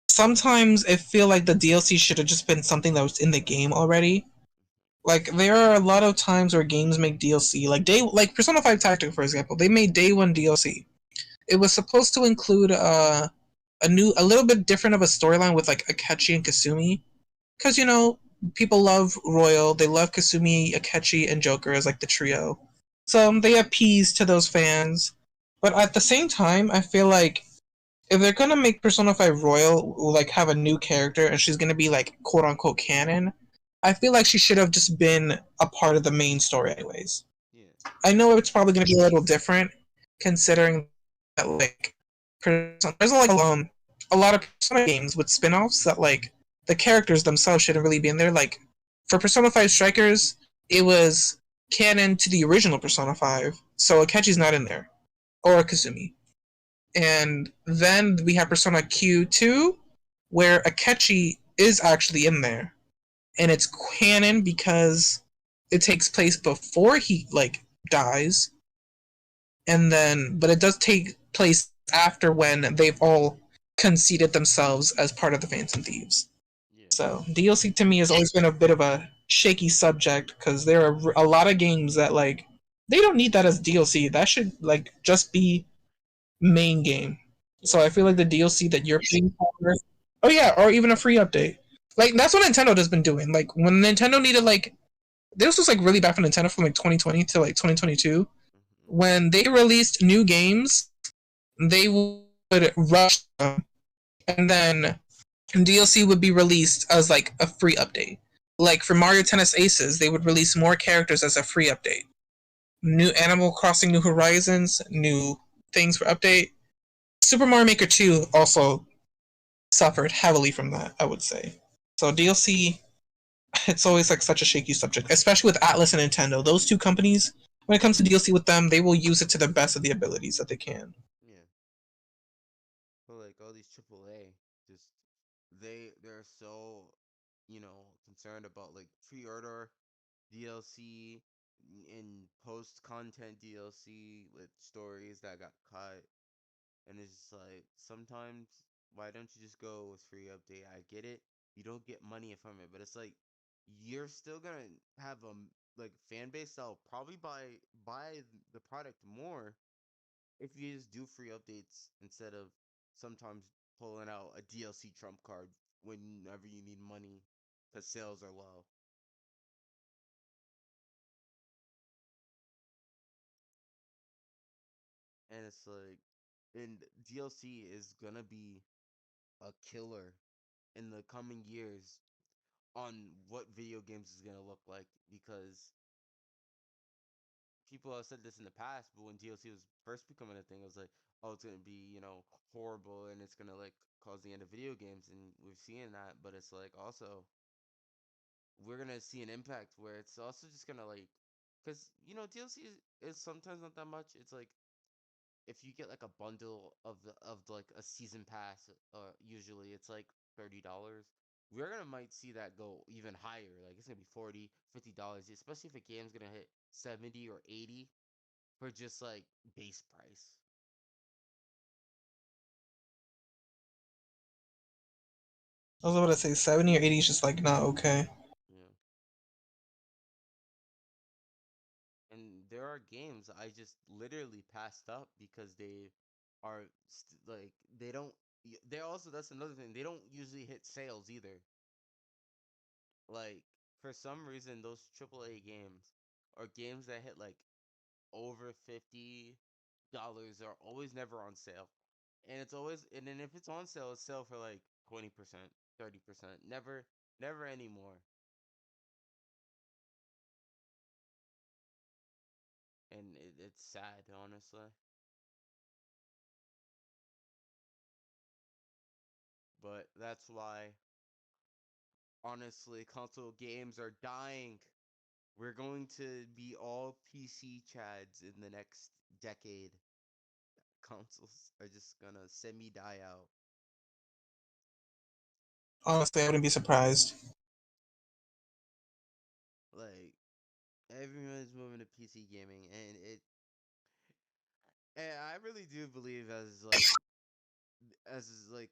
sometimes I feel like the DLC should have just been something that was in the game already. Like there are a lot of times where games make DLC, like Persona 5 Tactic for example. They made day one DLC. It was supposed to include a little bit different of a storyline with like Akechi and Kasumi, because people love Royal, they love Kasumi, Akechi, and Joker as like the trio, so they appease to those fans. But at the same time, I feel like if they're gonna make Persona 5 Royal like have a new character and she's gonna be like quote unquote canon, I feel like she should have just been a part of the main story anyways. yeah I know it's probably gonna be a little different considering that like there's a lot of Persona games with spin-offs that like the characters themselves shouldn't really be in there. Like for Persona 5 Strikers, it was canon to the original Persona 5, so Akechi's not in there or Kasumi. And then we have Persona Q2, where Akechi is actually in there, and it's canon because it takes place before he like dies, and then but it does take place after when they've all conceded themselves as part of the Phantom Thieves. yeah So DLC to me has always been a bit of a shaky subject because there are a lot of games that like they don't need that as DLC. That should like just be main game. So or I feel like the free. DLC that you're paying for, oh yeah, or even a free update. Like that's what Nintendo has been doing. Like when Nintendo needed like this was like really bad for Nintendo from like 2020 to like 2022. Hmm. When they released new games, they would rush them, and then DLC would be released as like a free update. Like for Mario Tennis Aces, they would release more characters as a free update. New Animal Crossing New Horizons, new things for update. Super Mario Maker 2 also suffered heavily from that, I would say. So DLC, it's always like such a shaky subject, especially with Atlas and Nintendo. Those two companies, when it comes to DLC with them, they will use it to the best of the abilities that they can. Yeah, but like all these AAA, just they're so concerned about like pre-order DLC and post content DLC with stories that got cut. And it's just like sometimes why don't you just go with free update? I get it. You don't get money from it, but it's like you're still gonna have a like fan base that'll probably buy the product more if you just do free updates instead of sometimes pulling out a DLC trump card whenever you need money because sales are low. And it's like, and DLC is gonna be a killer in the coming years on what video games is gonna look like because people have said this in the past, but when DLC was first becoming a thing, it was like, oh, it's gonna be horrible and it's gonna like cause the end of video games, and we're seeing that. But it's like also we're gonna see an impact where it's also just gonna like, because DLC is sometimes not that much. It's like if you get like a bundle of like a season pass, usually it's like $30. We're gonna might see that go even higher. Like it's gonna be 40, $50, especially if a game's gonna hit 70 or 80 for just like base price. I was about to say 70 or 80 is just like not okay. Yeah. And there are games I just literally passed up because they are like they don't. They also, that's another thing. They don't usually hit sales either. Like for some reason, those AAA games or games that hit like over $50 are always never on sale, and it's always, and then if it's on sale, it's sale for like 20%, 30%. Never anymore. And it's sad, honestly. But that's why, honestly, console games are dying. We're going to be all PC chads in the next decade. Consoles are just gonna semi die out. Honestly, I wouldn't be surprised. Like everyone's moving to PC gaming, and I really do believe as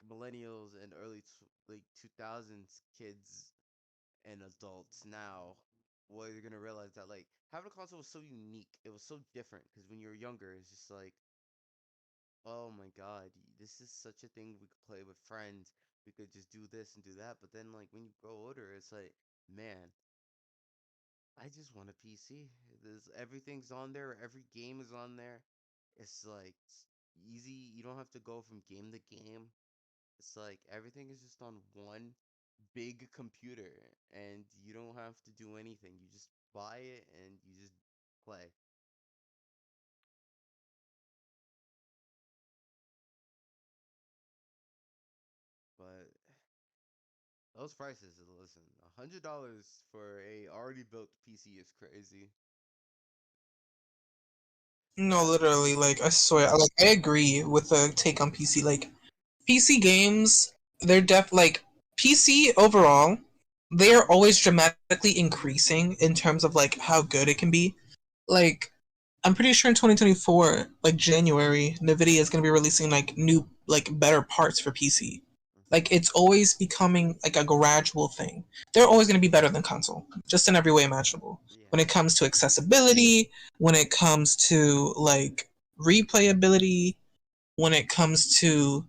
millennials and early like 2000s kids and adults now, well, you're gonna realize that like having a console was so unique. It was so different because when you were younger, it's just like, oh my god, this is such a thing we could play with friends. We could just do this and do that. But then like when you grow older, it's like, man, I just want a PC. Everything's on there. Every game is on there. It's like easy. You don't have to go from game to game. It's like everything is just on one big computer, and you don't have to do anything. You just buy it and you just play. But those prices, listen, $100 for a already built PC is crazy. No, literally, like I swear, like I agree with the take on PC. Like PC games, they're like PC overall, they are always dramatically increasing in terms of like how good it can be. Like I'm pretty sure in 2024, like January, Nvidia is going to be releasing like new, like better parts for PC. Hmm. Like it's always becoming like a gradual thing. They're always going to be better than console, just in every way imaginable. Yeah. When it comes to accessibility, when it comes to like replayability, when it comes to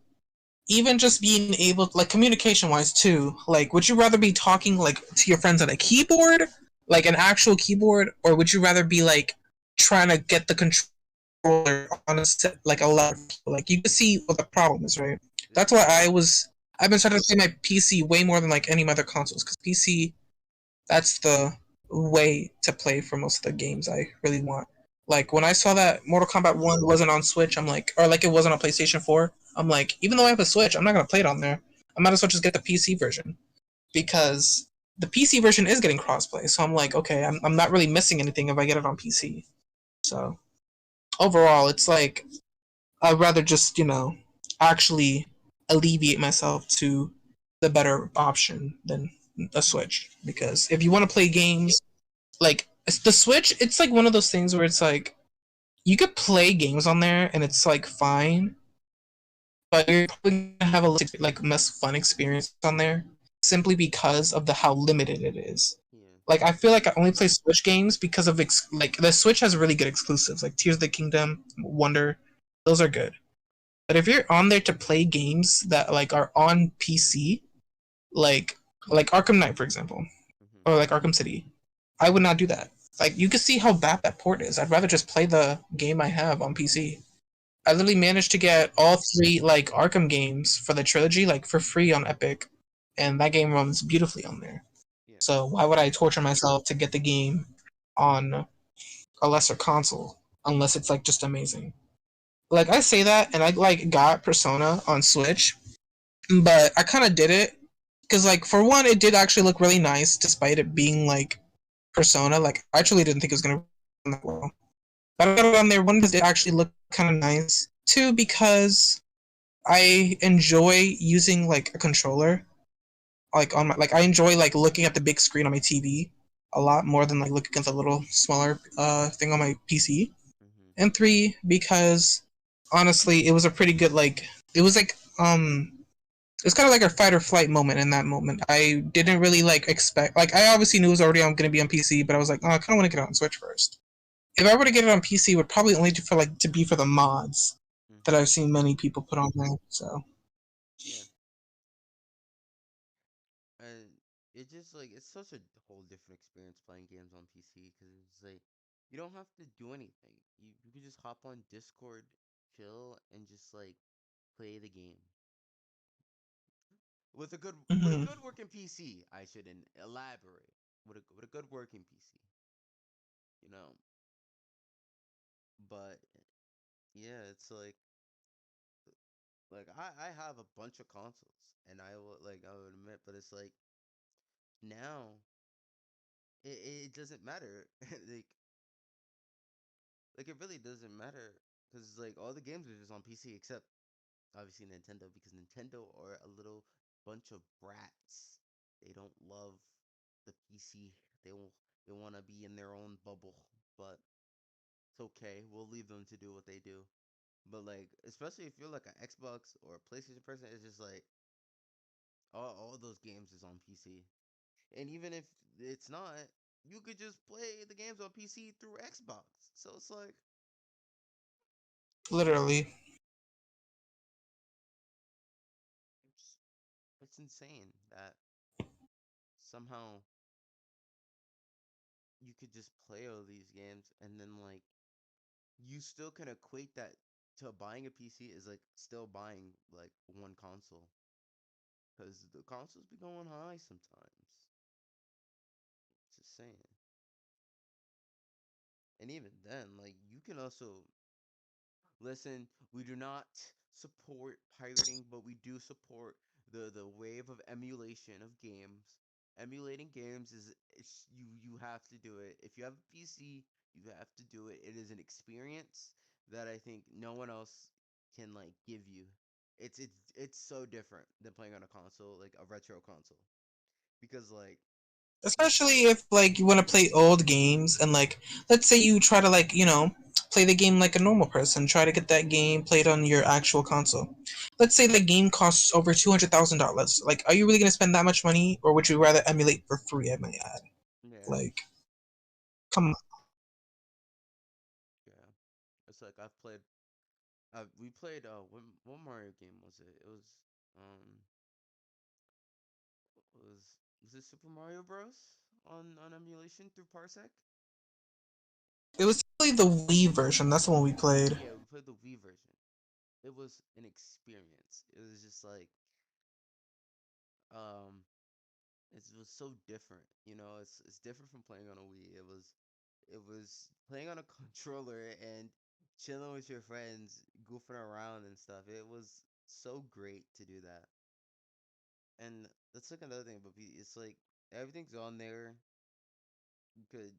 even just being able to, like communication wise too, like would you rather be talking like to your friends on a keyboard, like an actual keyboard, or would you rather be like trying to get the controller on a set like a lot of people? Like you can see what the problem is, right? Yeah. That's why I've been starting to play my PC way more than like any other consoles, because PC, that's the way to play for most of the games I really want. Like when I saw that Mortal Kombat 1 wasn't on Switch, I'm like, or like it wasn't on PlayStation 4, I'm like, even though I have a Switch, I'm not gonna play it on there. I might as well just get the PC version, because the PC version is getting crossplay. So I'm like, okay, I'm not really missing anything if I get it on PC. So overall, it's like I'd rather just, actually alleviate myself to the better option than a Switch. Because if you want to play games, like the Switch, it's like one of those things where it's like you could play games on there and it's like fine, but you're probably gonna have a less fun experience on there simply because of the how limited it is. Yeah. Like I feel like I only play Switch games because of like the Switch has really good exclusives, like Tears of the Kingdom, Wonder, those are good. But if you're on there to play games that like are on PC, like Arkham Knight, for example, Hmm. or like Arkham City, I would not do that. Like you can see how bad that port is. I'd rather just play the game I have on PC. I literally managed to get all three like Arkham games for the trilogy like for free on Epic, and that game runs beautifully on there. Yeah. So why would I torture myself to get the game on a lesser console unless it's like just amazing? Like I say that, and I like got Persona on Switch, but I kind of did it because, like, for one, it did actually look really nice despite it being like Persona. Like, I actually didn't think it was gonna run that well. But I got it on there one because it actually looked kind of nice. Two because I enjoy using like a controller. Like on my like I enjoy like looking at the big screen on my TV a lot more than like looking at the little smaller thing on my PC. Mm-hmm. And three because honestly, it was a pretty good like it was like it's kind of like a fight or flight moment in that moment. I didn't really like expect like I obviously knew it was already going to be on PC, but I was like, oh, I kind of want to get it on Switch first. If I were to get it on PC, it would probably only for like to be for the mods that Mm-hmm. I've seen many people put on there. So Yeah. And it just like it's such a whole different experience playing games on PC because it's like you don't have to do anything. You can just hop on Discord, chill, and just like play the game with a mm-hmm. good working PC. I shouldn't elaborate with a good working PC, you know. But yeah, it's like I have a bunch of consoles, and I would admit, but it's like now it doesn't matter. like like it really doesn't matter because like all the games are just on PC except obviously Nintendo because Nintendo are a little bunch of brats. They don't love the PC. They will they want to be in their own bubble, but it's okay. We'll leave them to do what they do. But like, especially if you're like an Xbox or a PlayStation person, it's just like all those games is on PC. And even if it's not, you could just play the games on PC through Xbox. So it's like Literally. it's, it's insane that somehow you could just play all these games and then like you still can equate that to buying a PC is like still buying like one console because the consoles be going high sometimes. Just saying. And even then, like you can also listen. We do not support pirating, but we do support the wave of emulation of games. Emulating games is you have to do it. If you have a PC, you have to do it. It is an experience that I think no one else can like give you. It's so different than playing on a console, like a retro console, because like Especially if like you want to play old games and like let's say you try to like, play the game like a normal person, try to get that game played on your actual console. Let's say the game costs over $200,000. Like, are you really gonna spend that much money, or would you rather emulate for free? I might add. yeah, Like, come on. yeah. It's like I've played. We played. What Mario game was it? It um was it Super Mario Bros. On emulation through Parsec? It was really the Wii version. That's the one we played. Yeah, we played the Wii version. It was an experience. It was just like um it was so different. It's different from playing on a Wii. It was playing on a controller and chilling with your friends, goofing around and stuff. It was so great to do that. And that's like another thing, but it's like everything's on there. You could,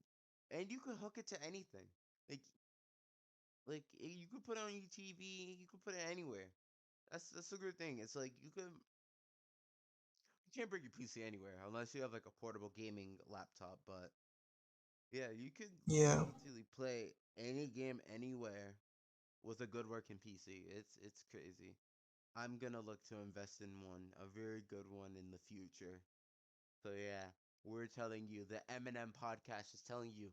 and you could hook it to anything. Like you could put it on your TV. You could put it anywhere. That's a good thing. It's like you can't bring your PC anywhere unless you have like a portable gaming laptop. But yeah, you could Yeah. literally play any game anywhere with a good working PC. It's crazy. I'm gonna look to invest in one, a very good one in the future. So yeah, we're telling you the M&M podcast is telling you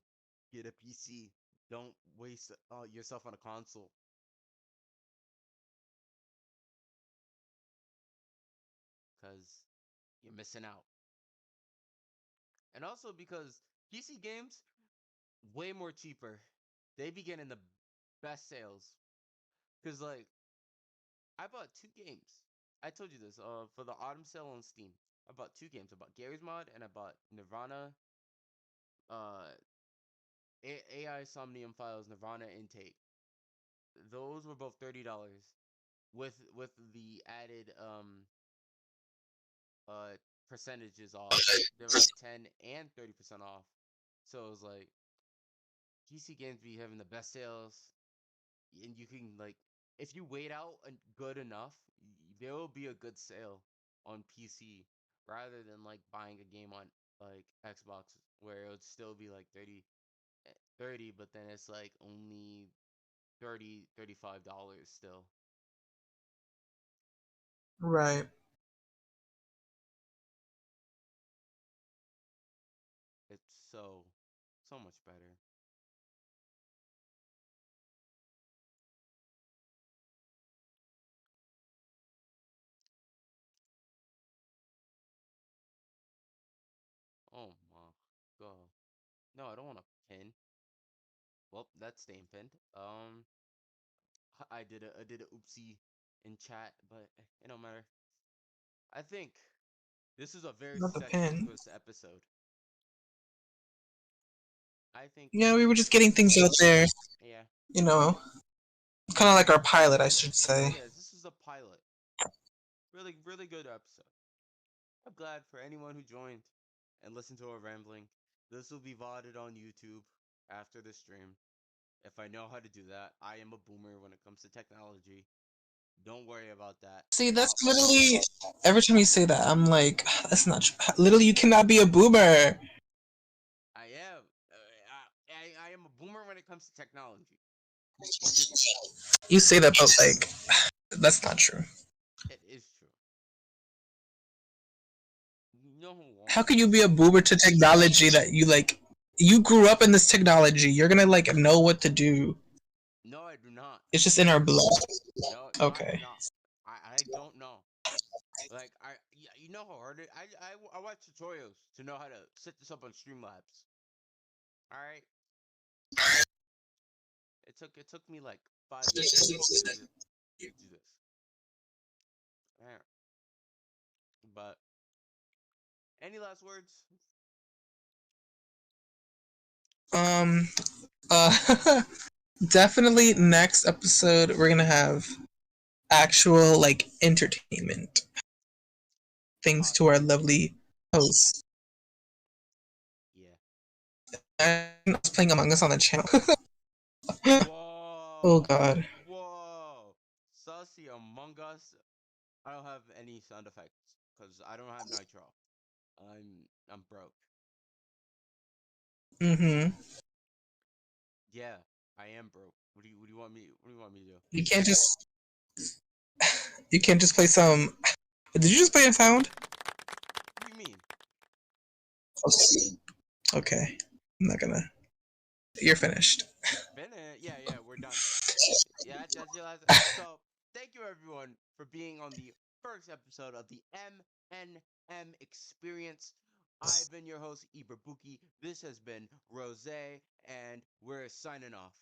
get a PC. Don't waste yourself on a console because you're missing out. And also because PC games way more cheaper. They be getting the best sales. Cause like I bought two games. I told you this. For the autumn sale on Steam, I bought two games. I bought Gary's Mod and I bought Nirvana. Uh, AI Somnium Files Nirvana Intake. Those were both $30 with the added uh percentages off. They're like 10 and 30% off. So it was like PC games be having the best sales, and you can like if you wait out good enough, there will be a good sale on PC rather than like buying a game on like Xbox where it would still be like 30, but then it's like only 35 dollars still. Right. It's so much better. Oh my god. No, I don't want a pin. Well, that's staying pinned. I did a oopsie in chat, but it don't matter. I think this is a very Not the pin. sexual episode. I think Yeah, this we were is just getting things out there. yeah. You know, kind of like our pilot, I should say. Yes, this is a pilot. Really good episode. I'm glad for anyone who joined and listened to our rambling. This will be VODed on YouTube after the stream. If I know how to do that, I am a boomer when it comes to technology. Don't worry about that. See, that's literally every time you say that, I'm like, that's not true. Literally, you cannot be a boomer. I am. I am a boomer when it comes to technology. Just You say that, but like, that's not true. it is true. No How one. could you be a boomer to technology that you like? You grew up in this technology. You're gonna like know what to do. No, I do not. It's just in our blood. No, I do Okay. not. I don't know. Like yeah, you know how hard I watch tutorials to know how to set this up on Streamlabs. All right, it took me like 5 years to do this. Yeah. But any last words? Um. Definitely next episode we're gonna have actual like entertainment thanks to our Possibly. lovely host. Yeah. I was playing Among Us on the channel. Oh Whoa. god. Whoa. Sussy Among Us. I don't have any sound effects because I don't have Nitro. I'm broke. Mm-hmm. Yeah, I am broke. What do you want me? What do you want me to do? You can't just you can't just play some. Did you just play a sound? What do you mean? Okay. I'm not gonna. You're finished. Bennett? Yeah, we're done. Yeah, that's your last. So, thank you everyone for being on the first episode of the MNM Experience. I've been your host, Ibrabuki. This has been Rose, and we're signing off.